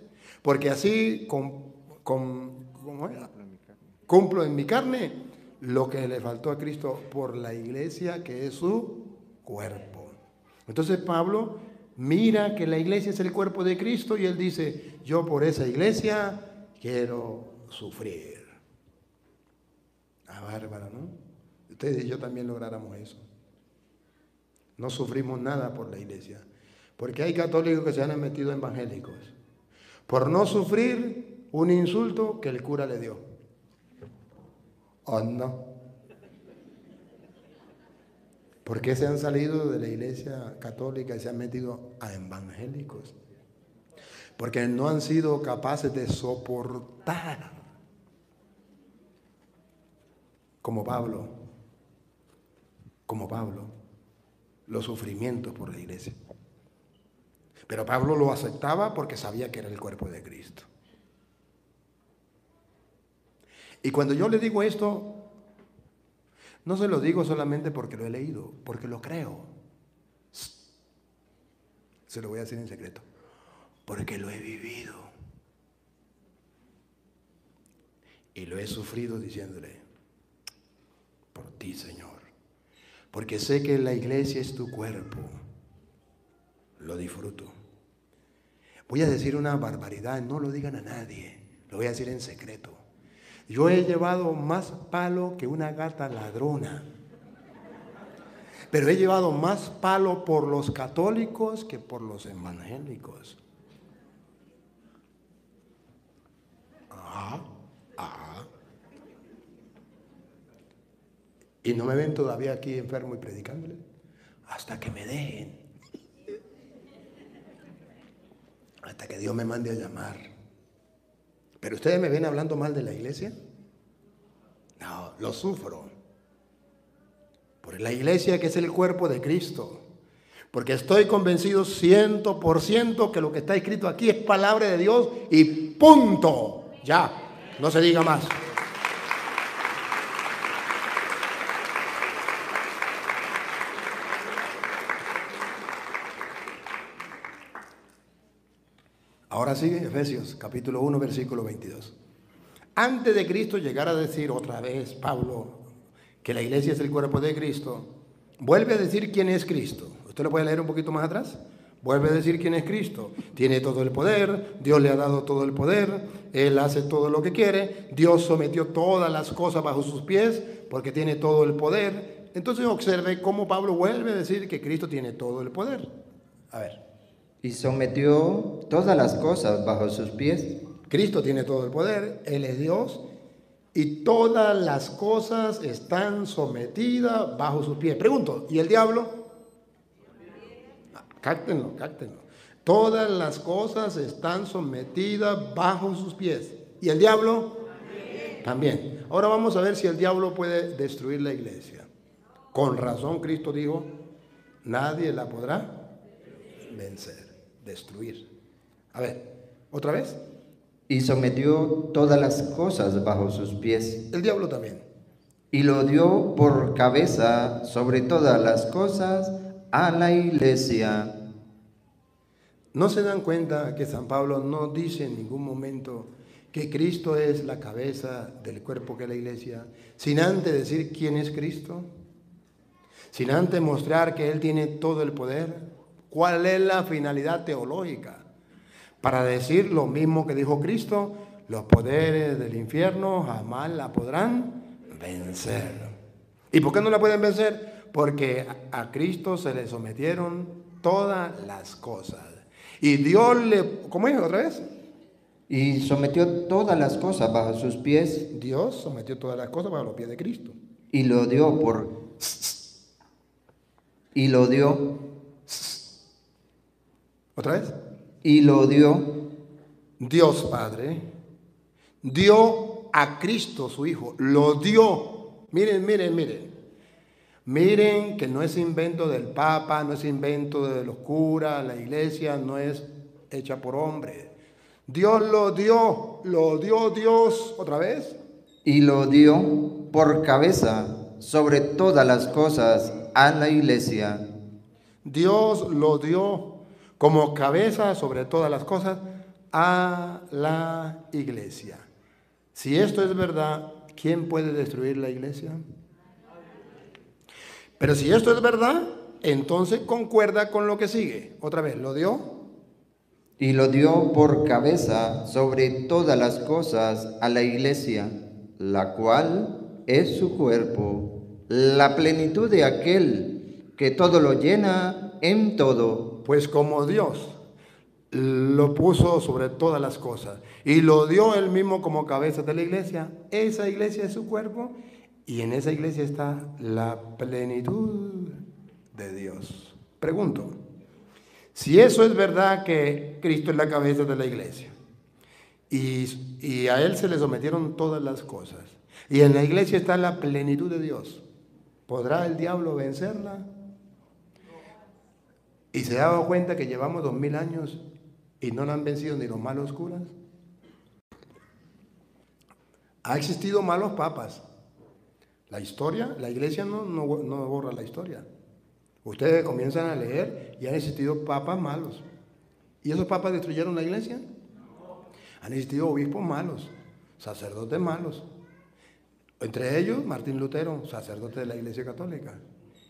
[SPEAKER 1] porque así cumplo en mi carne lo que le faltó a Cristo por la iglesia, que es su cuerpo. Entonces Pablo mira que la iglesia es el cuerpo de Cristo y él dice, yo por esa iglesia quiero sufrir. Bárbara, ¿no? Ustedes y yo también lográramos eso. No sufrimos nada por la iglesia, porque hay católicos que se han metido evangélicos por no sufrir un insulto que el cura le dio. ¿O no? ¿Por qué se han salido de la iglesia católica y se han metido a evangélicos? Porque no han sido capaces de soportar, como Pablo, los sufrimientos por la iglesia. Pero Pablo lo aceptaba porque sabía que era el cuerpo de Cristo. Y cuando yo le digo esto, no se lo digo solamente porque lo he leído, porque lo creo. Se lo voy a decir en secreto. Porque lo he vivido. Y lo he sufrido diciéndole, por ti, Señor. Porque sé que la iglesia es tu cuerpo. Lo disfruto. Voy a decir una barbaridad, no lo digan a nadie. Lo voy a decir en secreto. Yo he llevado más palo que una gata ladrona. Pero he llevado más palo por los católicos que por los evangélicos. Y no me ven todavía aquí enfermo y predicándole. Hasta que me dejen. Hasta que Dios me mande a llamar. ¿Pero ustedes me ven hablando mal de la iglesia? No, lo sufro. Por la iglesia que es el cuerpo de Cristo. Porque estoy convencido 100% que lo que está escrito aquí es palabra de Dios y punto. Ya, no se diga más. Ahora sigue Efesios capítulo 1 versículo 22. Antes de Cristo llegar a decir otra vez Pablo que la iglesia es el cuerpo de Cristo, vuelve a decir quién es Cristo. ¿Usted lo puede leer un poquito más atrás? Vuelve a decir quién es Cristo. Tiene todo el poder, Dios le ha dado todo el poder, Él hace todo lo que quiere, Dios sometió todas las cosas bajo sus pies porque tiene todo el poder. Entonces observe cómo Pablo vuelve a decir que Cristo tiene todo el poder. A ver,
[SPEAKER 2] y sometió todas las cosas bajo sus pies.
[SPEAKER 1] Cristo tiene todo el poder, Él es Dios, y todas las cosas están sometidas bajo sus pies. Pregunto, ¿y el diablo? Cáctenlo, cáctenlo. Todas las cosas están sometidas bajo sus pies. ¿Y el diablo? También. Ahora vamos a ver si el diablo puede destruir la iglesia. Con razón Cristo dijo, nadie la podrá vencer, destruir. A ver, ¿otra vez?
[SPEAKER 2] Y sometió todas las cosas bajo sus pies.
[SPEAKER 1] El diablo también.
[SPEAKER 2] Y lo dio por cabeza sobre todas las cosas a la iglesia.
[SPEAKER 1] ¿No se dan cuenta que San Pablo no dice en ningún momento que Cristo es la cabeza del cuerpo que es la iglesia, sin antes decir quién es Cristo? Sin antes mostrar que Él tiene todo el poder. ¿Cuál es la finalidad teológica? Para decir lo mismo que dijo Cristo, los poderes del infierno jamás la podrán vencer. ¿Y por qué no la pueden vencer? Porque a Cristo se le sometieron todas las cosas. Y Dios le... ¿Cómo es otra vez?
[SPEAKER 2] Y sometió todas las cosas bajo sus pies.
[SPEAKER 1] Dios sometió todas las cosas bajo los pies de Cristo.
[SPEAKER 2] Y lo dio por... Y lo dio...
[SPEAKER 1] ¿Otra vez?
[SPEAKER 2] Y lo dio...
[SPEAKER 1] Dios Padre dio a Cristo su Hijo. Lo dio. Miren, miren, miren. Miren que no es invento del Papa, no es invento de los curas, la iglesia no es hecha por hombres. Dios lo dio Dios, otra vez.
[SPEAKER 2] Y lo dio por cabeza sobre todas las cosas a la iglesia.
[SPEAKER 1] Dios lo dio como cabeza sobre todas las cosas a la iglesia. Si esto es verdad, ¿quién puede destruir la iglesia? Pero si esto es verdad, entonces concuerda con lo que sigue. Otra vez, lo dio.
[SPEAKER 2] Y lo dio por cabeza sobre todas las cosas a la iglesia, la cual es su cuerpo, la plenitud de aquel que todo lo llena en todo.
[SPEAKER 1] Pues como Dios lo puso sobre todas las cosas y lo dio él mismo como cabeza de la iglesia, esa iglesia es su cuerpo y en esa iglesia está la plenitud de Dios. Pregunto, si eso es verdad que Cristo es la cabeza de la iglesia y a Él se le sometieron todas las cosas y en la iglesia está la plenitud de Dios, ¿podrá el diablo vencerla? ¿Y se ha dado cuenta que llevamos 2000 años y no la han vencido ni los malos curas? Ha existido malos papas. La historia, la iglesia no borra la historia. Ustedes comienzan a leer y han existido papas malos. ¿Y esos papas destruyeron la iglesia? Han existido obispos malos, sacerdotes malos. Entre ellos, Martín Lutero, sacerdote de la iglesia católica.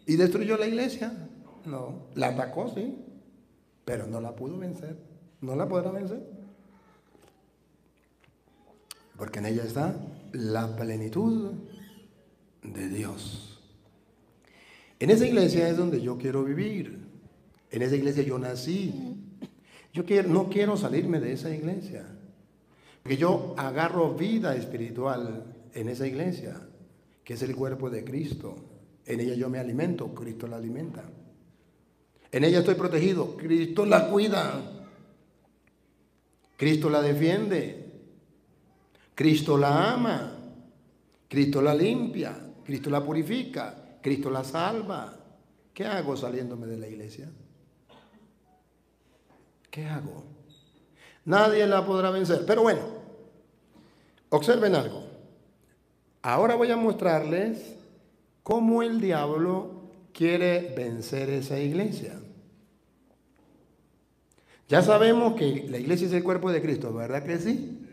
[SPEAKER 1] ¿Y destruyó la iglesia? No. La atacó, sí, pero no la pudo vencer. No la podrá vencer. Porque en ella está la plenitud de Dios. En esa iglesia es donde yo quiero vivir. En esa iglesia yo nací. No quiero salirme de esa iglesia. Porque yo agarro vida espiritual en esa iglesia, que es el cuerpo de Cristo. En ella yo me alimento, Cristo la alimenta. En ella estoy protegido, Cristo la cuida. Cristo la defiende. Cristo la ama. Cristo la limpia. Cristo la purifica. Cristo la salva. ¿Qué hago saliéndome de la iglesia? ¿Qué hago? Nadie la podrá vencer. Pero bueno, observen algo. Ahora voy a mostrarles cómo el diablo quiere vencer esa iglesia. Ya sabemos que la iglesia es el cuerpo de Cristo, ¿verdad que sí?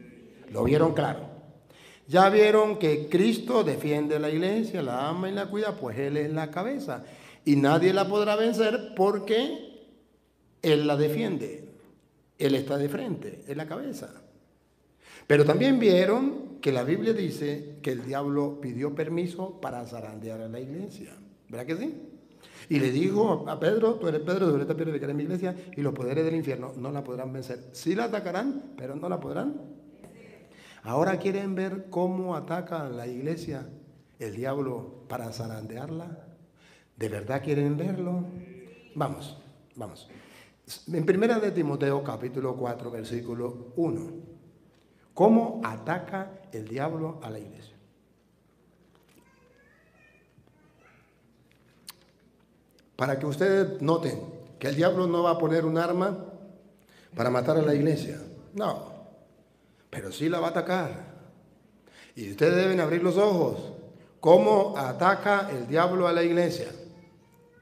[SPEAKER 1] Lo vieron claro. Ya vieron que Cristo defiende la iglesia, la ama y la cuida, pues Él es la cabeza. Y nadie la podrá vencer porque Él la defiende. Él está de frente, es la cabeza. Pero también vieron que la Biblia dice que el diablo pidió permiso para zarandear a la iglesia. ¿Verdad que sí? Y le dijo a Pedro, tú eres Pedro, sobre esta piedra edificaré mi iglesia, y los poderes del infierno no la podrán vencer. Sí la atacarán, pero no la podrán. Ahora quieren ver cómo ataca la iglesia el diablo para zarandearla. ¿De verdad quieren verlo? Vamos. En primera de Timoteo, capítulo 4, versículo 1. ¿Cómo ataca el diablo a la iglesia? Para que ustedes noten que el diablo no va a poner un arma para matar a la iglesia. No, pero sí la va a atacar. Y ustedes deben abrir los ojos. ¿Cómo ataca el diablo a la iglesia?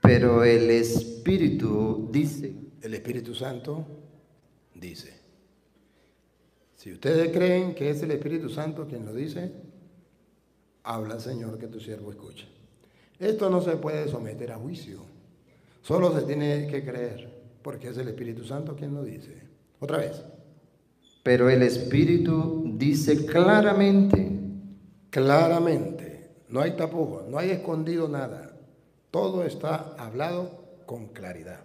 [SPEAKER 2] Pero el Espíritu dice.
[SPEAKER 1] El Espíritu Santo dice. Si ustedes creen que es el Espíritu Santo quien lo dice, habla, Señor, que tu siervo escucha. Esto no se puede someter a juicio. Solo se tiene que creer, porque es el Espíritu Santo quien lo dice. Otra vez.
[SPEAKER 2] Pero el Espíritu dice claramente.
[SPEAKER 1] Claramente. No hay tapujos, no hay escondido nada. Todo está hablado con claridad.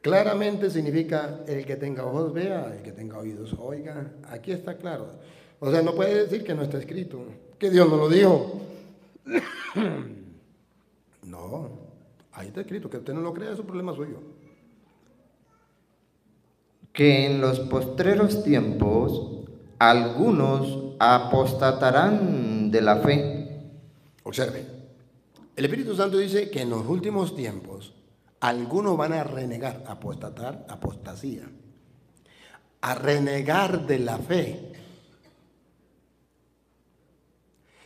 [SPEAKER 1] Claramente significa el que tenga ojos vea, el que tenga oídos oiga. Aquí está claro. O sea, no puede decir que no está escrito, que Dios no lo dijo. No, ahí está escrito. Que usted no lo crea es un problema suyo.
[SPEAKER 2] Que en los postreros tiempos algunos apostatarán de la fe.
[SPEAKER 1] Observe, el Espíritu Santo dice que en los últimos tiempos algunos van a renegar, apostatar, apostasía, a renegar de la fe.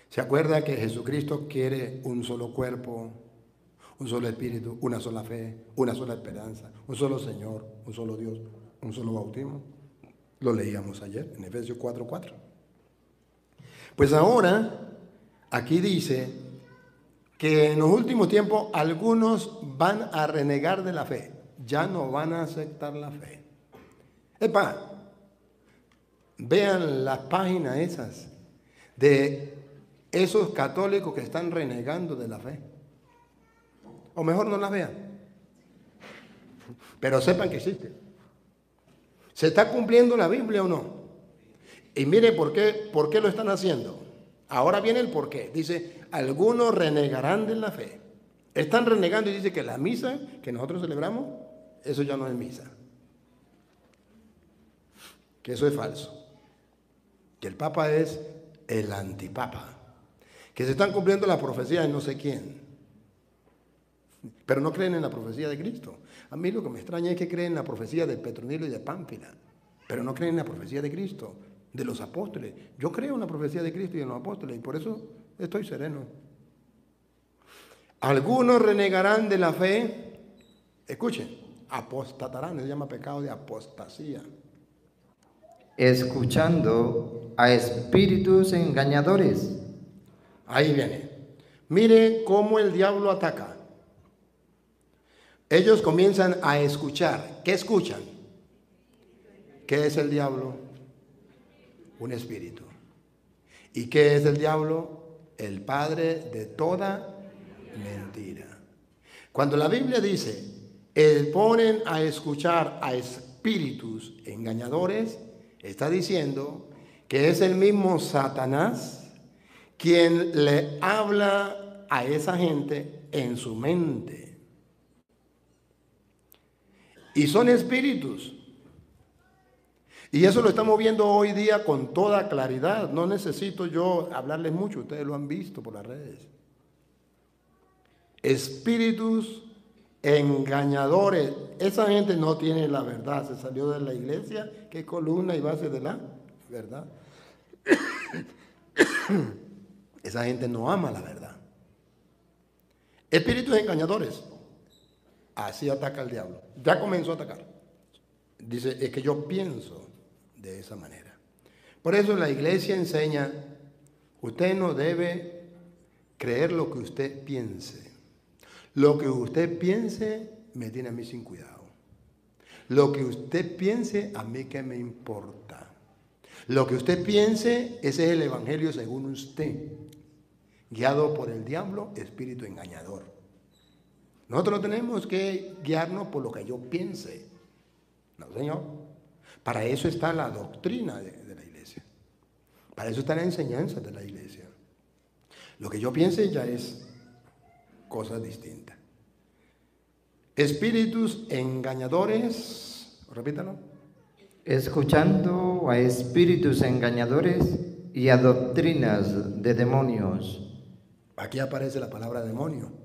[SPEAKER 1] ¿Se acuerda que Jesucristo quiere un solo cuerpo, un solo espíritu, una sola fe, una sola esperanza, un solo Señor, un solo Dios, un solo bautismo? Lo leíamos ayer en Efesios 4:4. Pues ahora, aquí dice que en los últimos tiempos algunos van a renegar de la fe, ya no van a aceptar la fe. Epa, vean las páginas esas de esos católicos que están renegando de la fe. O mejor no las vean, pero sepan que existe. ¿Se está cumpliendo la Biblia o no? Y mire por qué lo están haciendo. Ahora viene el porqué. Dice, algunos renegarán de la fe. Están renegando y dice que la misa que nosotros celebramos, eso ya no es misa. Que eso es falso. Que el Papa es el antipapa. Que se están cumpliendo las profecías de no sé quién. Pero no creen en la profecía de Cristo. A mí lo que me extraña es que creen en la profecía de Petronilo y de Pámpila, pero no creen en la profecía de Cristo, de los apóstoles. Yo creo en la profecía de Cristo y en los apóstoles, y por eso estoy sereno. Algunos renegarán de la fe, escuchen, apostatarán, se llama pecado de apostasía.
[SPEAKER 2] Escuchando a espíritus engañadores.
[SPEAKER 1] Ahí viene. Mire cómo el diablo ataca. Ellos comienzan a escuchar. ¿Qué escuchan? ¿Qué es el diablo? Un espíritu. ¿Y qué es el diablo? El padre de toda mentira. Cuando la Biblia dice, ponen a escuchar a espíritus engañadores, está diciendo que es el mismo Satanás quien le habla a esa gente en su mente. Y son espíritus. Y eso lo estamos viendo hoy día con toda claridad. No necesito yo hablarles mucho, ustedes lo han visto por las redes. Espíritus engañadores. Esa gente no tiene la verdad. Se salió de la iglesia, que es columna y base de la verdad. Esa gente no ama la verdad. Espíritus engañadores. Así ataca el diablo. Ya comenzó a atacar. Dice, es que yo pienso de esa manera. Por eso la iglesia enseña, usted no debe creer lo que usted piense. Lo que usted piense me tiene a mí sin cuidado. Lo que usted piense, a mí qué me importa. Lo que usted piense, ese es el evangelio según usted, guiado por el diablo, espíritu engañador. Nosotros tenemos que guiarnos por lo que yo piense. No, señor. Para eso está la doctrina de la iglesia. Para eso está la enseñanza de la iglesia. Lo que yo piense ya es cosa distinta. Espíritus engañadores, repítalo.
[SPEAKER 2] Escuchando a espíritus engañadores y a doctrinas de demonios.
[SPEAKER 1] Aquí aparece la palabra demonio.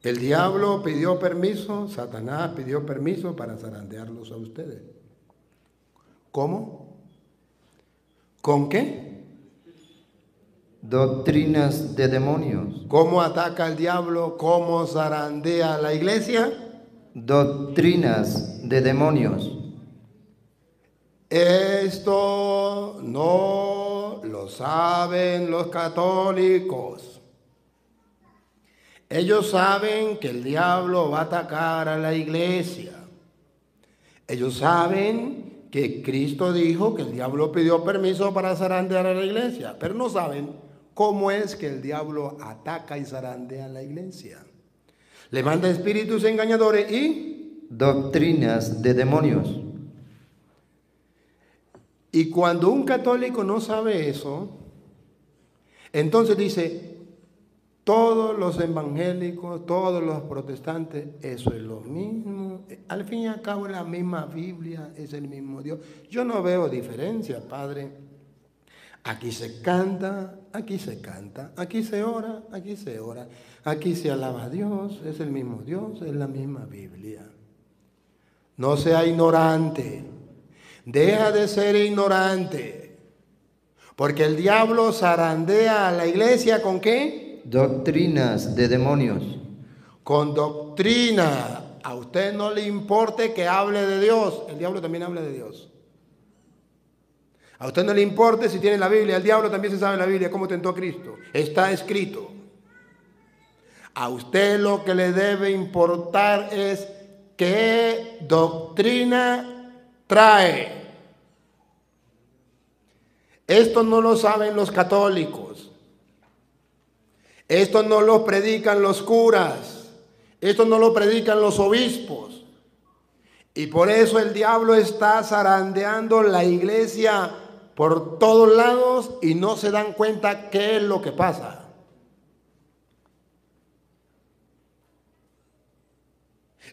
[SPEAKER 1] El diablo pidió permiso, Satanás pidió permiso para zarandearlos a ustedes. ¿Cómo? ¿Con qué?
[SPEAKER 2] Doctrinas de demonios.
[SPEAKER 1] ¿Cómo ataca el diablo? ¿Cómo zarandea a la iglesia?
[SPEAKER 2] Doctrinas de demonios.
[SPEAKER 1] Esto no lo saben los católicos. Ellos saben que el diablo va a atacar a la iglesia. Ellos saben que Cristo dijo que el diablo pidió permiso para zarandear a la iglesia, pero no saben cómo es que el diablo ataca y zarandea a la iglesia. Le manda espíritus engañadores y
[SPEAKER 2] doctrinas de demonios.
[SPEAKER 1] Y cuando un católico no sabe eso, entonces dice, todos los evangélicos, todos los protestantes, eso es lo mismo. Al fin y al cabo es la misma Biblia, es el mismo Dios. Yo no veo diferencia, Padre. Aquí se canta, aquí se canta, aquí se ora, aquí se ora, aquí se alaba a Dios, es el mismo Dios, es la misma Biblia. No sea ignorante, deja de ser ignorante, porque el diablo zarandea a la iglesia ¿con qué?
[SPEAKER 2] Doctrinas de demonios.
[SPEAKER 1] Con doctrina. A usted no le importe que hable de Dios, el diablo también habla de Dios. A usted no le importe si tiene la Biblia, el diablo también se sabe la Biblia, cómo tentó a Cristo. Está escrito. A usted lo que le debe importar es qué doctrina trae. Esto no lo saben los católicos. Esto no lo predican los curas. Esto no lo predican los obispos. Y por eso el diablo está zarandeando la iglesia por todos lados y no se dan cuenta qué es lo que pasa.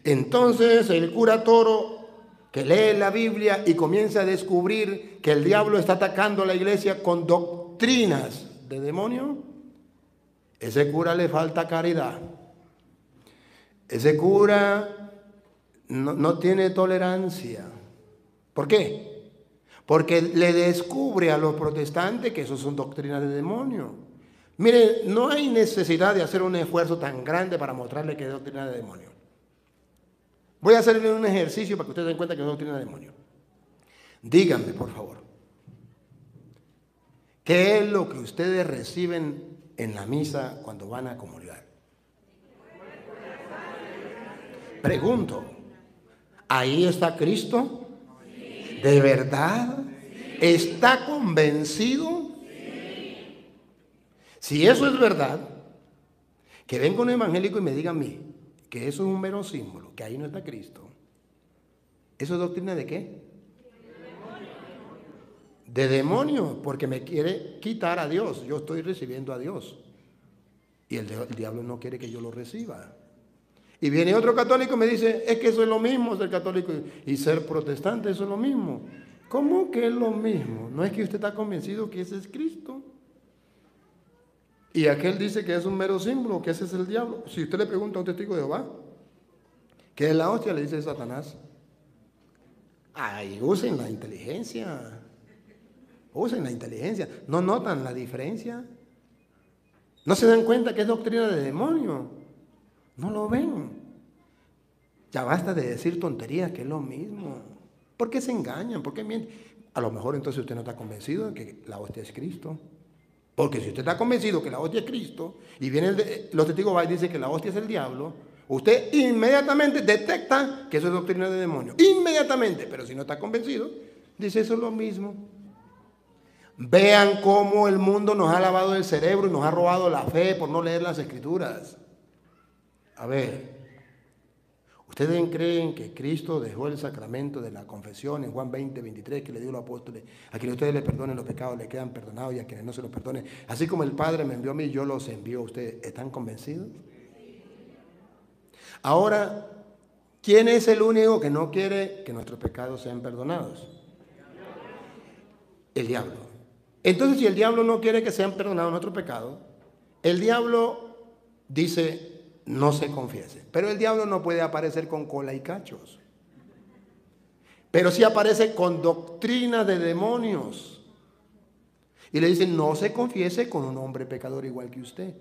[SPEAKER 1] Entonces el cura Toro, que lee la Biblia y comienza a descubrir que el diablo está atacando a la iglesia con doctrinas de demonio, ese cura le falta caridad. Ese cura no tiene tolerancia. ¿Por qué? Porque le descubre a los protestantes que eso son doctrinas de demonio. Mire, no hay necesidad de hacer un esfuerzo tan grande para mostrarle que es doctrina de demonio. Voy a hacerle un ejercicio para que ustedes den cuenta que es doctrina de demonio. Díganme, por favor, ¿qué es lo que ustedes reciben en la misa cuando van a comulgar? Pregunto, ¿ahí está Cristo? ¿De verdad? ¿Está convencido? Si eso es verdad, que venga un evangélico y me diga a mí que eso es un mero símbolo, que ahí no está Cristo. ¿Eso es doctrina de qué? De demonio, porque me quiere quitar a Dios. Yo estoy recibiendo a Dios. Y el diablo no quiere que yo lo reciba. Y viene otro católico y me dice, es que eso es lo mismo ser católico y ser protestante, eso es lo mismo. ¿Cómo que es lo mismo? ¿No es que usted está convencido que ese es Cristo? Y aquel dice que es un mero símbolo, que ese es el diablo. Si usted le pregunta a un testigo de Jehová, ¿qué es la hostia? Le dice Satanás. Ay, usen la inteligencia. Usen la inteligencia. ¿No notan la diferencia? ¿No se dan cuenta que es doctrina de demonio? No lo ven. Ya basta de decir tonterías, que es lo mismo. ¿Por qué se engañan? ¿Por qué mienten? A lo mejor entonces usted no está convencido de que la hostia es Cristo. Porque si usted está convencido que la hostia es Cristo y vienen los testigos y dicen que la hostia es el diablo, usted inmediatamente detecta que eso es doctrina de demonio. Inmediatamente. Pero si no está convencido, dice eso es lo mismo. Vean cómo el mundo nos ha lavado el cerebro y nos ha robado la fe por no leer las escrituras. A ver, ¿ustedes creen que Cristo dejó el sacramento de la confesión en Juan 20, 23, que le dio a los apóstoles? A quienes ustedes le perdonen los pecados, le quedan perdonados, y a quienes no se los perdonen, así como el Padre me envió a mí, yo los envío a ustedes. ¿Están convencidos? Ahora, ¿quién es el único que no quiere que nuestros pecados sean perdonados? El diablo. Entonces, si el diablo no quiere que sean perdonados nuestros pecados, el diablo dice: no se confiese. Pero el diablo no puede aparecer con cola y cachos. Pero sí aparece con doctrina de demonios. Y le dicen: no se confiese con un hombre pecador igual que usted.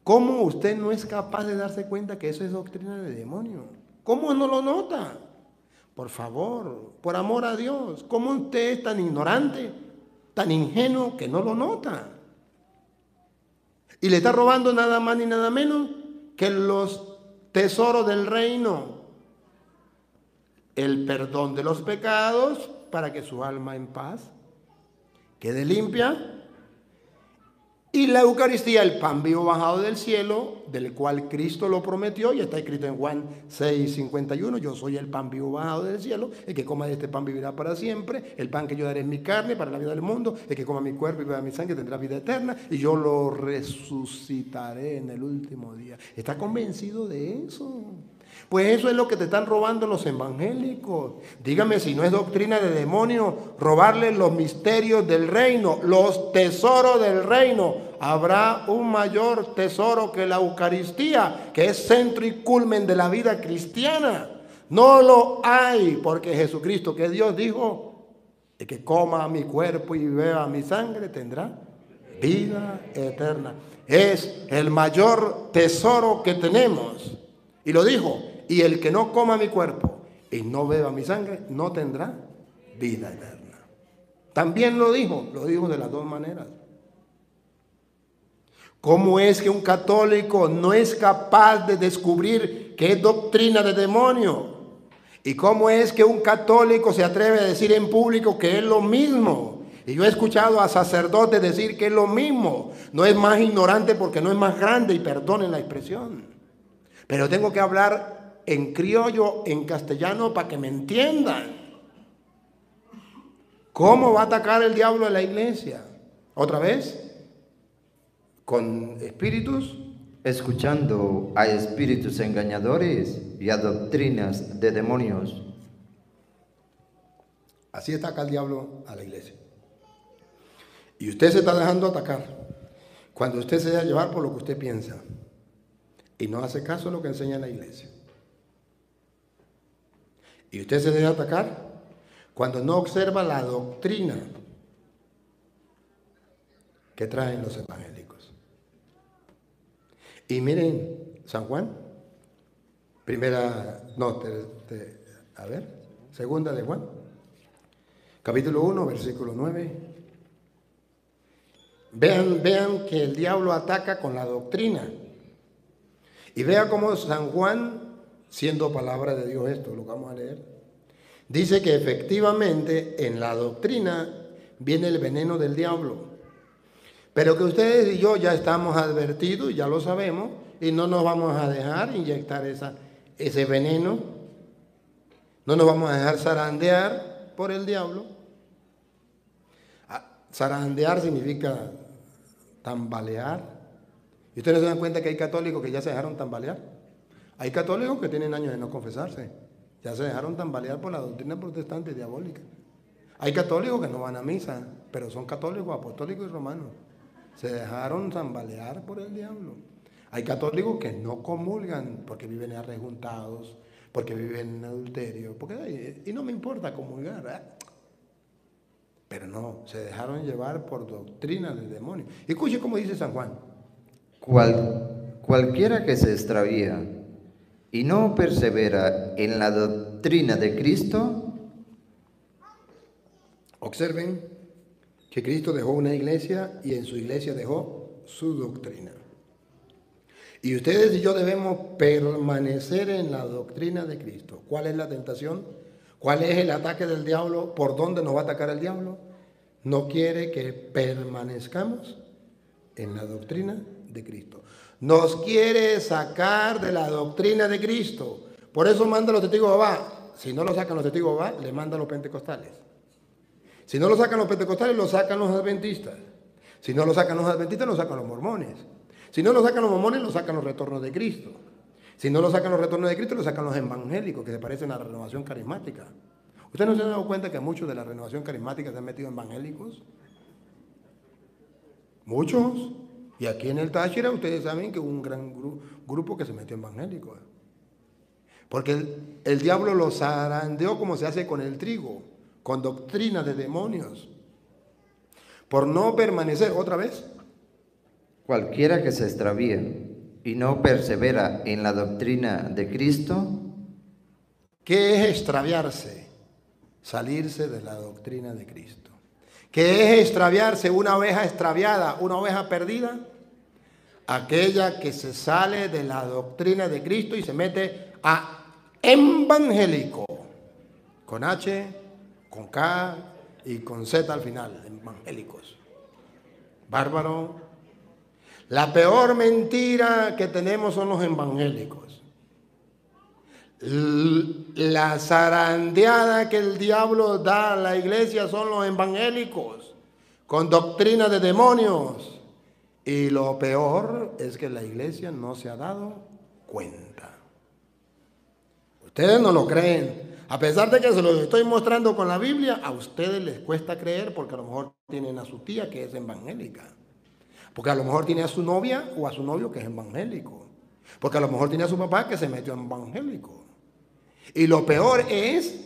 [SPEAKER 1] ¿Cómo usted no es capaz de darse cuenta que eso es doctrina de demonio? ¿Cómo no lo nota? Por favor, por amor a Dios, ¿cómo usted es tan ignorante, tan ingenuo que no lo nota? Y le está robando nada más ni nada menos que los tesoros del reino. El perdón de los pecados para que su alma en paz quede limpia. Y la Eucaristía, el pan vivo bajado del cielo, del cual Cristo lo prometió, y está escrito en Juan 6:51, yo soy el pan vivo bajado del cielo, el que coma de este pan vivirá para siempre, el pan que yo daré es mi carne para la vida del mundo, el que coma mi cuerpo y beba mi sangre tendrá vida eterna, y yo lo resucitaré en el último día. ¿Está convencido de eso? Pues eso es lo que te están robando los evangélicos. Dígame si no es doctrina de demonio robarle los misterios del reino, los tesoros del reino. Habrá un mayor tesoro que la Eucaristía, que es centro y culmen de la vida cristiana. No lo hay, porque Jesucristo, que Dios, dijo: el que coma mi cuerpo y beba mi sangre tendrá vida eterna. Es el mayor tesoro que tenemos. Y lo dijo: y el que no coma mi cuerpo y no beba mi sangre no tendrá vida eterna. También lo dijo de las dos maneras. ¿Cómo es que un católico no es capaz de descubrir que es doctrina de demonio? ¿Y cómo es que un católico se atreve a decir en público que es lo mismo? Y yo he escuchado a sacerdotes decir que es lo mismo. No es más ignorante porque no es más grande, y perdonen la expresión. Pero tengo que hablar en criollo, en castellano, para que me entiendan. ¿Cómo va a atacar el diablo a la iglesia? ¿Otra vez? ¿Con espíritus?
[SPEAKER 2] Escuchando a espíritus engañadores y a doctrinas de demonios.
[SPEAKER 1] Así ataca el diablo a la iglesia. Y usted se está dejando atacar cuando usted se deja llevar por lo que usted piensa y no hace caso a lo que enseña la iglesia. Y usted se deja atacar cuando no observa la doctrina que traen los evangélicos. Y miren, San Juan, segunda de Juan, capítulo 1, versículo 9. Vean que el diablo ataca con la doctrina. Y vea cómo San Juan, siendo palabra de Dios esto, lo vamos a leer, dice que efectivamente en la doctrina viene el veneno del diablo, pero que ustedes y yo ya estamos advertidos, ya lo sabemos, y no nos vamos a dejar inyectar ese veneno, no nos vamos a dejar zarandear por el diablo. Zarandear significa tambalear. ¿Y ustedes se dan cuenta que hay católicos que ya se dejaron tambalear? Hay católicos que tienen años de no confesarse, ya se dejaron tambalear por la doctrina protestante diabólica. Hay católicos que no van a misa, pero son católicos apostólicos y romanos. Se dejaron tambalear por el diablo. Hay católicos que no comulgan porque viven arrejuntados, porque viven en adulterio, y no me importa comulgar, ¿eh? Pero no, se dejaron llevar por doctrina del demonio. Escuche cómo dice San Juan.
[SPEAKER 2] Cualquiera que se extravía y no persevera en la doctrina de Cristo.
[SPEAKER 1] Observen que Cristo dejó una iglesia y en su iglesia dejó su doctrina. Y ustedes y yo debemos permanecer en la doctrina de Cristo. ¿Cuál es la tentación? ¿Cuál es el ataque del diablo? ¿Por dónde nos va a atacar el diablo? No quiere que permanezcamos en la doctrina de Cristo. Nos quiere sacar de la doctrina de Cristo. Por eso manda a los testigos de Jehová. Si no lo sacan los testigos de Jehová, le manda a los pentecostales. Si no lo sacan los pentecostales, lo sacan los adventistas. Si no lo sacan los adventistas, lo sacan los mormones. Si no lo sacan los mormones, lo sacan los retornos de Cristo. Si no lo sacan los retornos de Cristo, lo sacan los evangélicos, que se parecen a la renovación carismática. ¿Ustedes no se han dado cuenta que muchos de la renovación carismática se han metido en evangélicos? Muchos. Y aquí en el Táchira ustedes saben que hubo un gran grupo que se metió en evangélicos. Porque el diablo los zarandeó como se hace con el trigo, con doctrina de demonios. Por no permanecer, otra vez.
[SPEAKER 2] Cualquiera que se extravía y no persevera en la doctrina de Cristo.
[SPEAKER 1] ¿Qué es extraviarse? Salirse de la doctrina de Cristo. ¿Qué es extraviarse? Una oveja extraviada, una oveja perdida. Aquella que se sale de la doctrina de Cristo y se mete a evangélico. Con H, con K y con Z al final. Evangélicos. Bárbaro. La peor mentira que tenemos son los evangélicos. La zarandeada que el diablo da a la iglesia son los evangélicos, con doctrina de demonios. Y lo peor es que la iglesia no se ha dado cuenta. Ustedes no lo creen. A pesar de que se lo estoy mostrando con la Biblia, a ustedes les cuesta creer porque a lo mejor tienen a su tía que es evangélica. Porque a lo mejor tiene a su novia o a su novio que es evangélico. Porque a lo mejor tiene a su papá que se metió en evangélico. Y lo peor es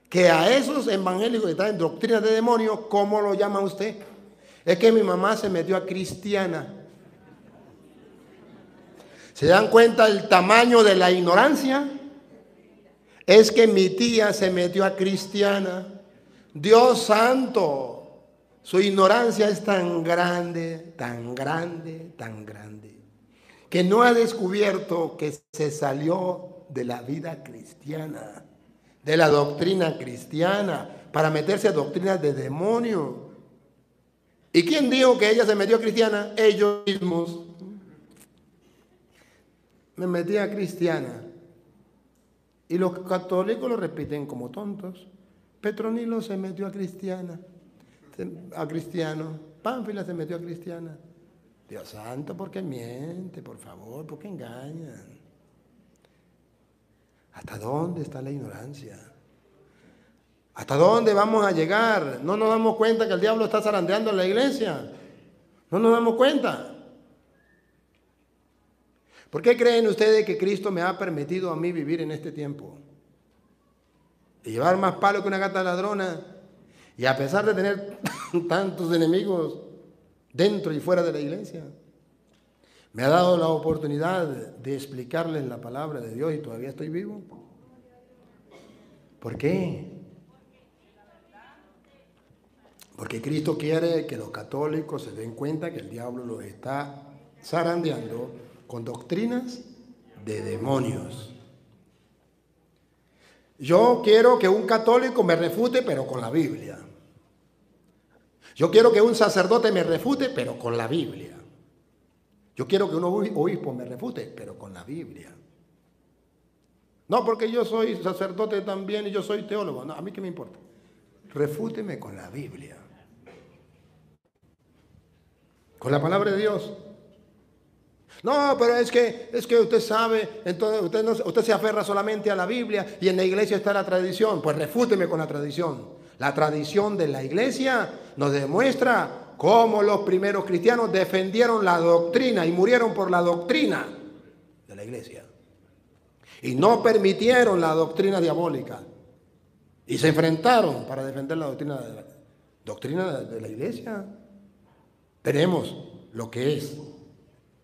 [SPEAKER 1] que a esos evangélicos que están en doctrina de demonios, ¿cómo lo llama usted? Es que mi mamá se metió a cristiana. ¿Se dan cuenta el tamaño de la ignorancia? Es que mi tía se metió a cristiana. Dios santo. Su ignorancia es tan grande, tan grande, tan grande, que no ha descubierto que se salió de la vida cristiana, de la doctrina cristiana, para meterse a doctrinas de demonio. ¿Y quién dijo que ella se metió a cristiana? Ellos mismos. Me metí a cristiana. Y los católicos lo repiten como tontos. Petronilo se metió a cristiana. A cristiano. Pánfila se metió a cristiana. Dios santo, ¿por qué miente? Por favor, ¿por qué engañan? ¿Hasta dónde está la ignorancia? ¿Hasta dónde vamos a llegar? No nos damos cuenta que el diablo está zarandeando en la iglesia. No nos damos cuenta. ¿Por qué creen ustedes que Cristo me ha permitido a mí vivir en este tiempo? Y llevar más palo que una gata ladrona. Y a pesar de tener tantos enemigos dentro y fuera de la iglesia, me ha dado la oportunidad de explicarles la palabra de Dios y todavía estoy vivo. ¿Por qué? Porque Cristo quiere que los católicos se den cuenta que el diablo los está zarandeando con doctrinas de demonios. Yo quiero que un católico me refute, pero con la Biblia. Yo quiero que un sacerdote me refute, pero con la Biblia. Yo quiero que un obispo me refute, pero con la Biblia. No porque yo soy sacerdote también y yo soy teólogo. No, a mí qué me importa. Refúteme con la Biblia. Con la palabra de Dios. No, pero es que usted sabe, entonces usted se aferra solamente a la Biblia y en la iglesia está la tradición. Pues refúteme con la tradición. La tradición de la iglesia nos demuestra cómo los primeros cristianos defendieron la doctrina y murieron por la doctrina de la iglesia. Y no permitieron la doctrina diabólica. Y se enfrentaron para defender la doctrina de la iglesia. Tenemos lo que es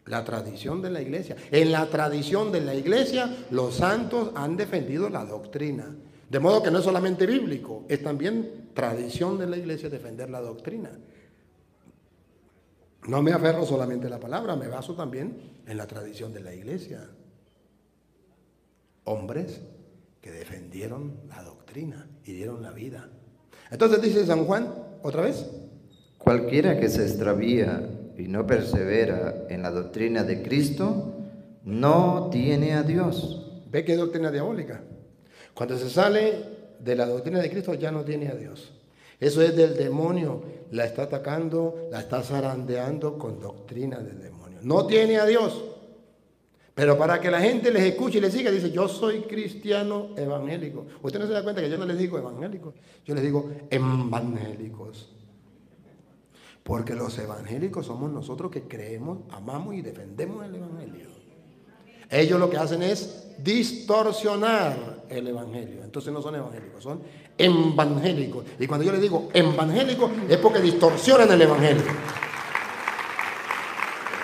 [SPEAKER 1] la tradición de la iglesia. En la tradición de la iglesia, los santos han defendido la doctrina. De modo que no es solamente bíblico, es también tradición de la iglesia defender la doctrina. No me aferro solamente a la palabra, me baso también en la tradición de la iglesia. Hombres que defendieron la doctrina y dieron la vida. Entonces dice San Juan, otra vez.
[SPEAKER 2] Cualquiera que se extravía y no persevera en la doctrina de Cristo, no tiene a Dios.
[SPEAKER 1] ¿Ve qué doctrina diabólica? Cuando se sale de la doctrina de Cristo ya no tiene a Dios. Eso es del demonio. La está atacando, la está zarandeando con doctrina del demonio. No tiene a Dios. Pero para que la gente les escuche y les siga, dice, yo soy cristiano evangélico. Usted no se da cuenta que yo no les digo evangélicos, yo les digo evangélicos. Porque los evangélicos somos nosotros que creemos, amamos y defendemos el evangelio. Ellos lo que hacen es distorsionar el evangelio. Entonces no son evangélicos, son evangélicos. Y cuando yo les digo evangélicos es porque distorsionan el evangelio.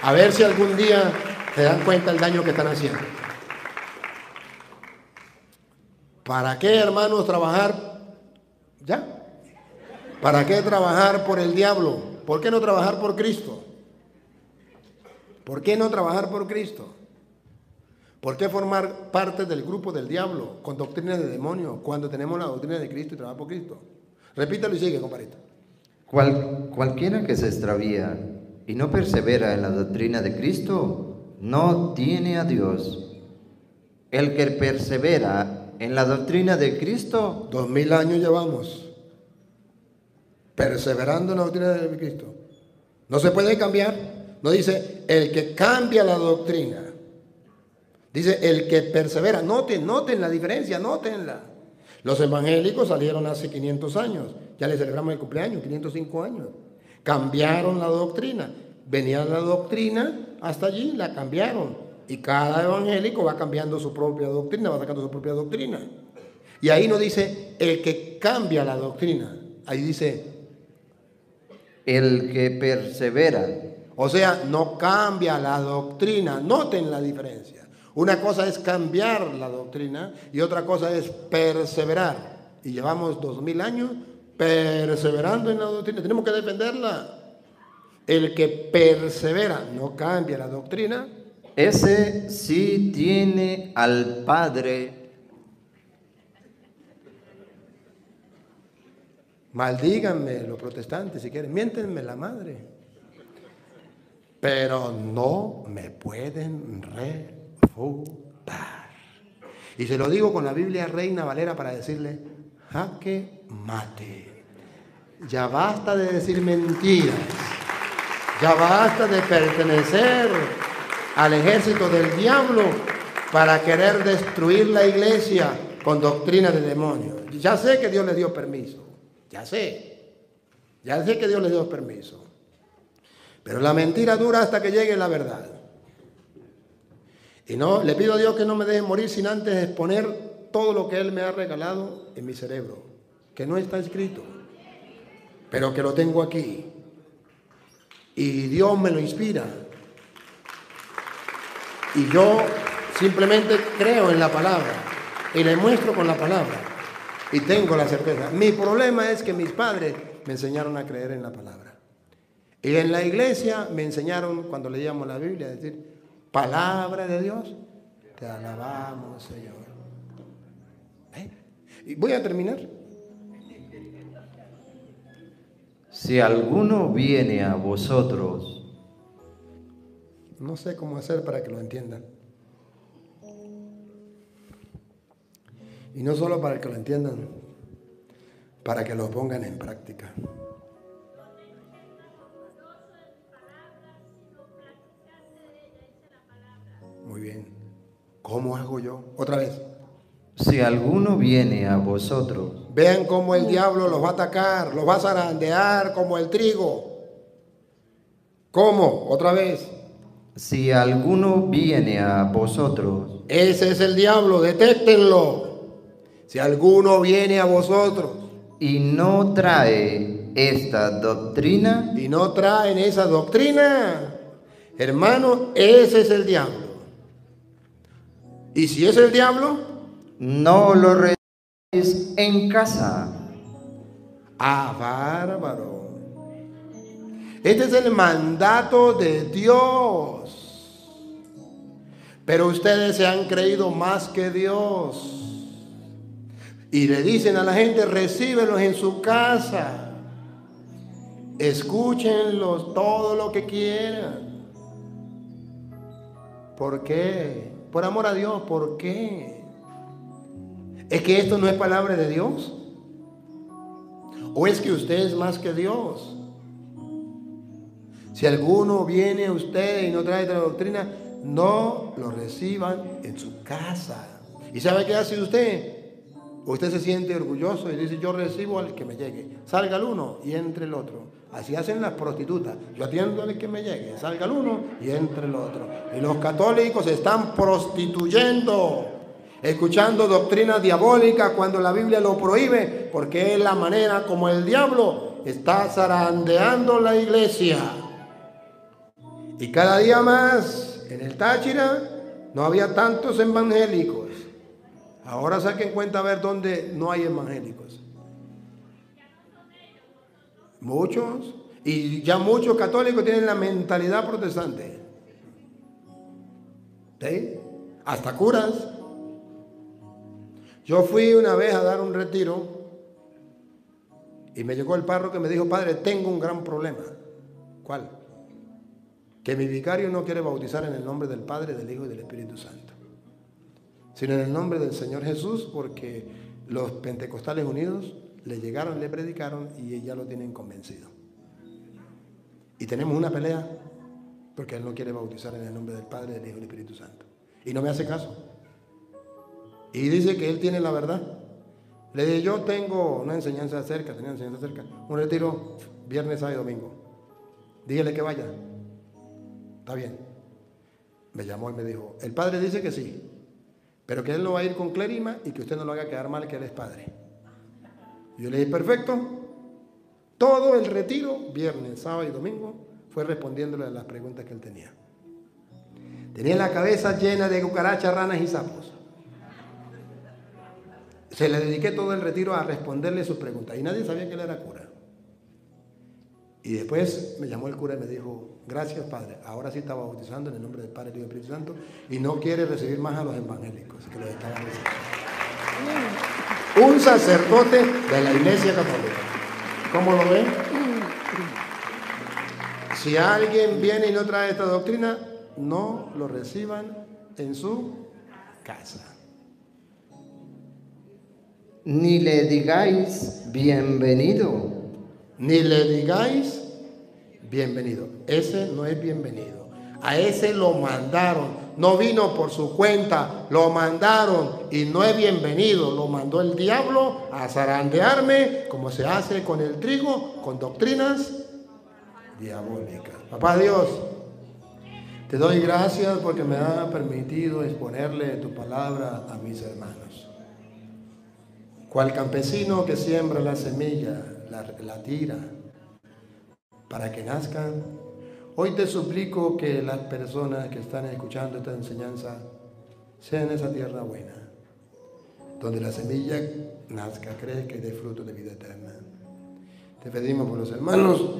[SPEAKER 1] A ver si algún día se dan cuenta del daño que están haciendo. ¿Para qué, hermanos, trabajar? ¿Ya? ¿Para qué trabajar por el diablo? ¿Por qué no trabajar por Cristo? ¿Por qué no trabajar por Cristo? ¿Por qué formar parte del grupo del diablo con doctrina de demonio cuando tenemos la doctrina de Cristo y trabajar por Cristo? Repítalo y sigue, compadrito.
[SPEAKER 2] Cualquiera que se extravía y no persevera en la doctrina de Cristo, no tiene a Dios. El que persevera en la doctrina de Cristo,
[SPEAKER 1] 2000 años llevamos perseverando en la doctrina de Cristo. No se puede cambiar. No dice el que cambia la doctrina. Dice el que persevera. Noten la diferencia, nótenla. Los evangélicos salieron hace 500 años. Ya le celebramos el cumpleaños, 505 años. Cambiaron la doctrina. Venía la doctrina, hasta allí la cambiaron. Y cada evangélico va cambiando su propia doctrina, va sacando su propia doctrina. Y ahí no dice el que cambia la doctrina. Ahí dice
[SPEAKER 2] el que persevera.
[SPEAKER 1] O sea, no cambia la doctrina. Noten la diferencia. Una cosa es cambiar la doctrina y otra cosa es perseverar. Y llevamos 2000 años perseverando en la doctrina. Tenemos que defenderla. El que persevera, no cambia la doctrina.
[SPEAKER 2] Ese sí tiene al Padre.
[SPEAKER 1] Maldíganme los protestantes si quieren, miéntenme la madre. Pero no me pueden refutar. Y se lo digo con la Biblia Reina Valera para decirle, jaque mate. Ya basta de decir mentiras. Ya basta de pertenecer al ejército del diablo para querer destruir la iglesia con doctrina de demonios. Ya sé que Dios les dio permiso. Ya sé que Dios les dio permiso. Pero la mentira dura hasta que llegue la verdad. Y no, le pido a Dios que no me deje morir sin antes exponer todo lo que Él me ha regalado en mi cerebro. Que no está escrito, pero que lo tengo aquí. Y Dios me lo inspira. Y yo simplemente creo en la palabra y le muestro con la palabra. Y tengo la certeza. Mi problema es que mis padres me enseñaron a creer en la palabra. Y en la iglesia me enseñaron, cuando leíamos la Biblia, a decir, palabra de Dios, te alabamos, Señor. Y voy a terminar.
[SPEAKER 2] Si alguno viene a vosotros,
[SPEAKER 1] no sé cómo hacer para que lo entiendan. Y no solo para que lo entiendan, para que lo pongan en práctica. Muy bien. ¿Cómo hago yo? Otra vez.
[SPEAKER 2] Si alguno viene a vosotros.
[SPEAKER 1] Vean cómo el diablo los va a atacar, los va a zarandear como el trigo. ¿Cómo? Otra vez.
[SPEAKER 2] Si alguno viene a vosotros.
[SPEAKER 1] Ese es el diablo, detéctenlo. Si alguno viene a vosotros.
[SPEAKER 2] Y no trae esta doctrina.
[SPEAKER 1] Y no traen esa doctrina. Hermano, ese es el diablo. Y si es el diablo,
[SPEAKER 2] no lo recibáis en casa.
[SPEAKER 1] Ah, bárbaro. Este es el mandato de Dios. Pero ustedes se han creído más que Dios. Y le dicen a la gente, recíbelos en su casa. Escúchenlos todo lo que quieran. ¿Por qué? Por amor a Dios, ¿por qué? ¿Es que esto no es palabra de Dios? ¿O es que usted es más que Dios? Si alguno viene a usted y no trae otra doctrina, no lo reciban en su casa. ¿Y sabe qué hace usted? Usted se siente orgulloso y dice, yo recibo al que me llegue. Salga el uno y entre el otro. Así hacen las prostitutas. Yo atiendo al que me llegue. Salga el uno y entre el otro. Y los católicos se están prostituyendo, escuchando doctrinas diabólicas cuando la Biblia lo prohíbe, porque es la manera como el diablo está zarandeando la iglesia. Y cada día más en el Táchira no había tantos evangélicos. Ahora saquen cuenta a ver dónde no hay evangélicos. Muchos, y ya muchos católicos tienen la mentalidad protestante. ¿Sí? Hasta curas. Yo fui una vez a dar un retiro y me llegó el párroco y me dijo, padre, tengo un gran problema. ¿Cuál? Que mi vicario no quiere bautizar en el nombre del Padre, del Hijo y del Espíritu Santo, sino en el nombre del Señor Jesús, porque los Pentecostales Unidos le llegaron, le predicaron y ya lo tienen convencido. Y tenemos una pelea porque él no quiere bautizar en el nombre del Padre, del Hijo y del Espíritu Santo. Y no me hace caso. Y dice que él tiene la verdad. Le dije, yo tengo una enseñanza cerca, un retiro viernes, sábado y domingo. Dígale que vaya. Está bien. Me llamó y me dijo, el padre dice que sí, pero que él no va a ir con clérima y que usted no lo haga quedar mal, que él es padre. Yo le dije, perfecto. Todo el retiro, viernes, sábado y domingo, fue respondiéndole a las preguntas que él tenía. Tenía la cabeza llena de cucarachas, ranas y sapos. Se le dediqué todo el retiro a responderle sus preguntas y nadie sabía que él era cura. Y después me llamó el cura y me dijo, gracias padre, ahora sí está bautizando en el nombre del Padre, del Hijo y del Espíritu Santo y no quiere recibir más a los evangélicos que los estaban recibiendo. Un sacerdote de la Iglesia Católica. ¿Cómo lo ven? Si alguien viene y no trae esta doctrina, no lo reciban en su casa.
[SPEAKER 2] Ni le digáis bienvenido.
[SPEAKER 1] Ni le digáis bienvenido. Ese no es bienvenido. A ese lo mandaron. No vino por su cuenta. Lo mandaron y no es bienvenido. Lo mandó el diablo a zarandearme como se hace con el trigo, con doctrinas diabólicas. Papá Dios, te doy gracias porque me ha permitido exponerle tu palabra a mis hermanos. Cual campesino que siembra la semilla, la tira para que nazcan. Hoy te suplico que las personas que están escuchando esta enseñanza sean esa tierra buena, donde la semilla nazca, crezca y dé fruto de vida eterna. Te pedimos por los hermanos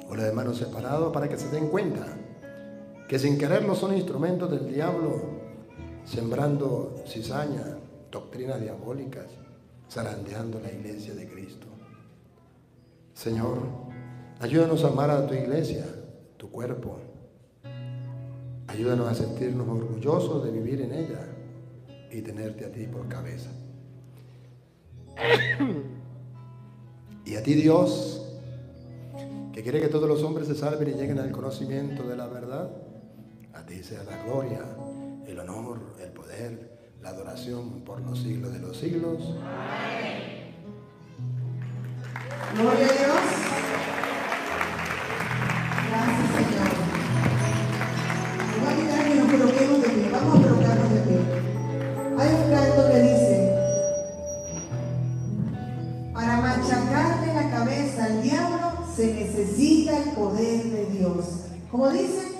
[SPEAKER 1] o los hermanos separados para que se den cuenta que sin quererlo son instrumentos del diablo, sembrando cizaña, doctrinas diabólicas, zarandeando la iglesia de Cristo. Señor, ayúdanos a amar a tu iglesia, tu cuerpo. Ayúdanos a sentirnos orgullosos de vivir en ella y tenerte a ti por cabeza. Y a ti, Dios, que quiere que todos los hombres se salven y lleguen al conocimiento de la verdad, a ti sea la gloria, el honor, el poder, la adoración por los siglos de los siglos. Amén.
[SPEAKER 3] Gloria a Dios. Gracias, Señor. Voy a quitar que nos coloquemos de pie. Vamos a colocarnos de pie. Hay un canto que dice: para machacarle la cabeza al diablo se necesita el poder de Dios. Como dice,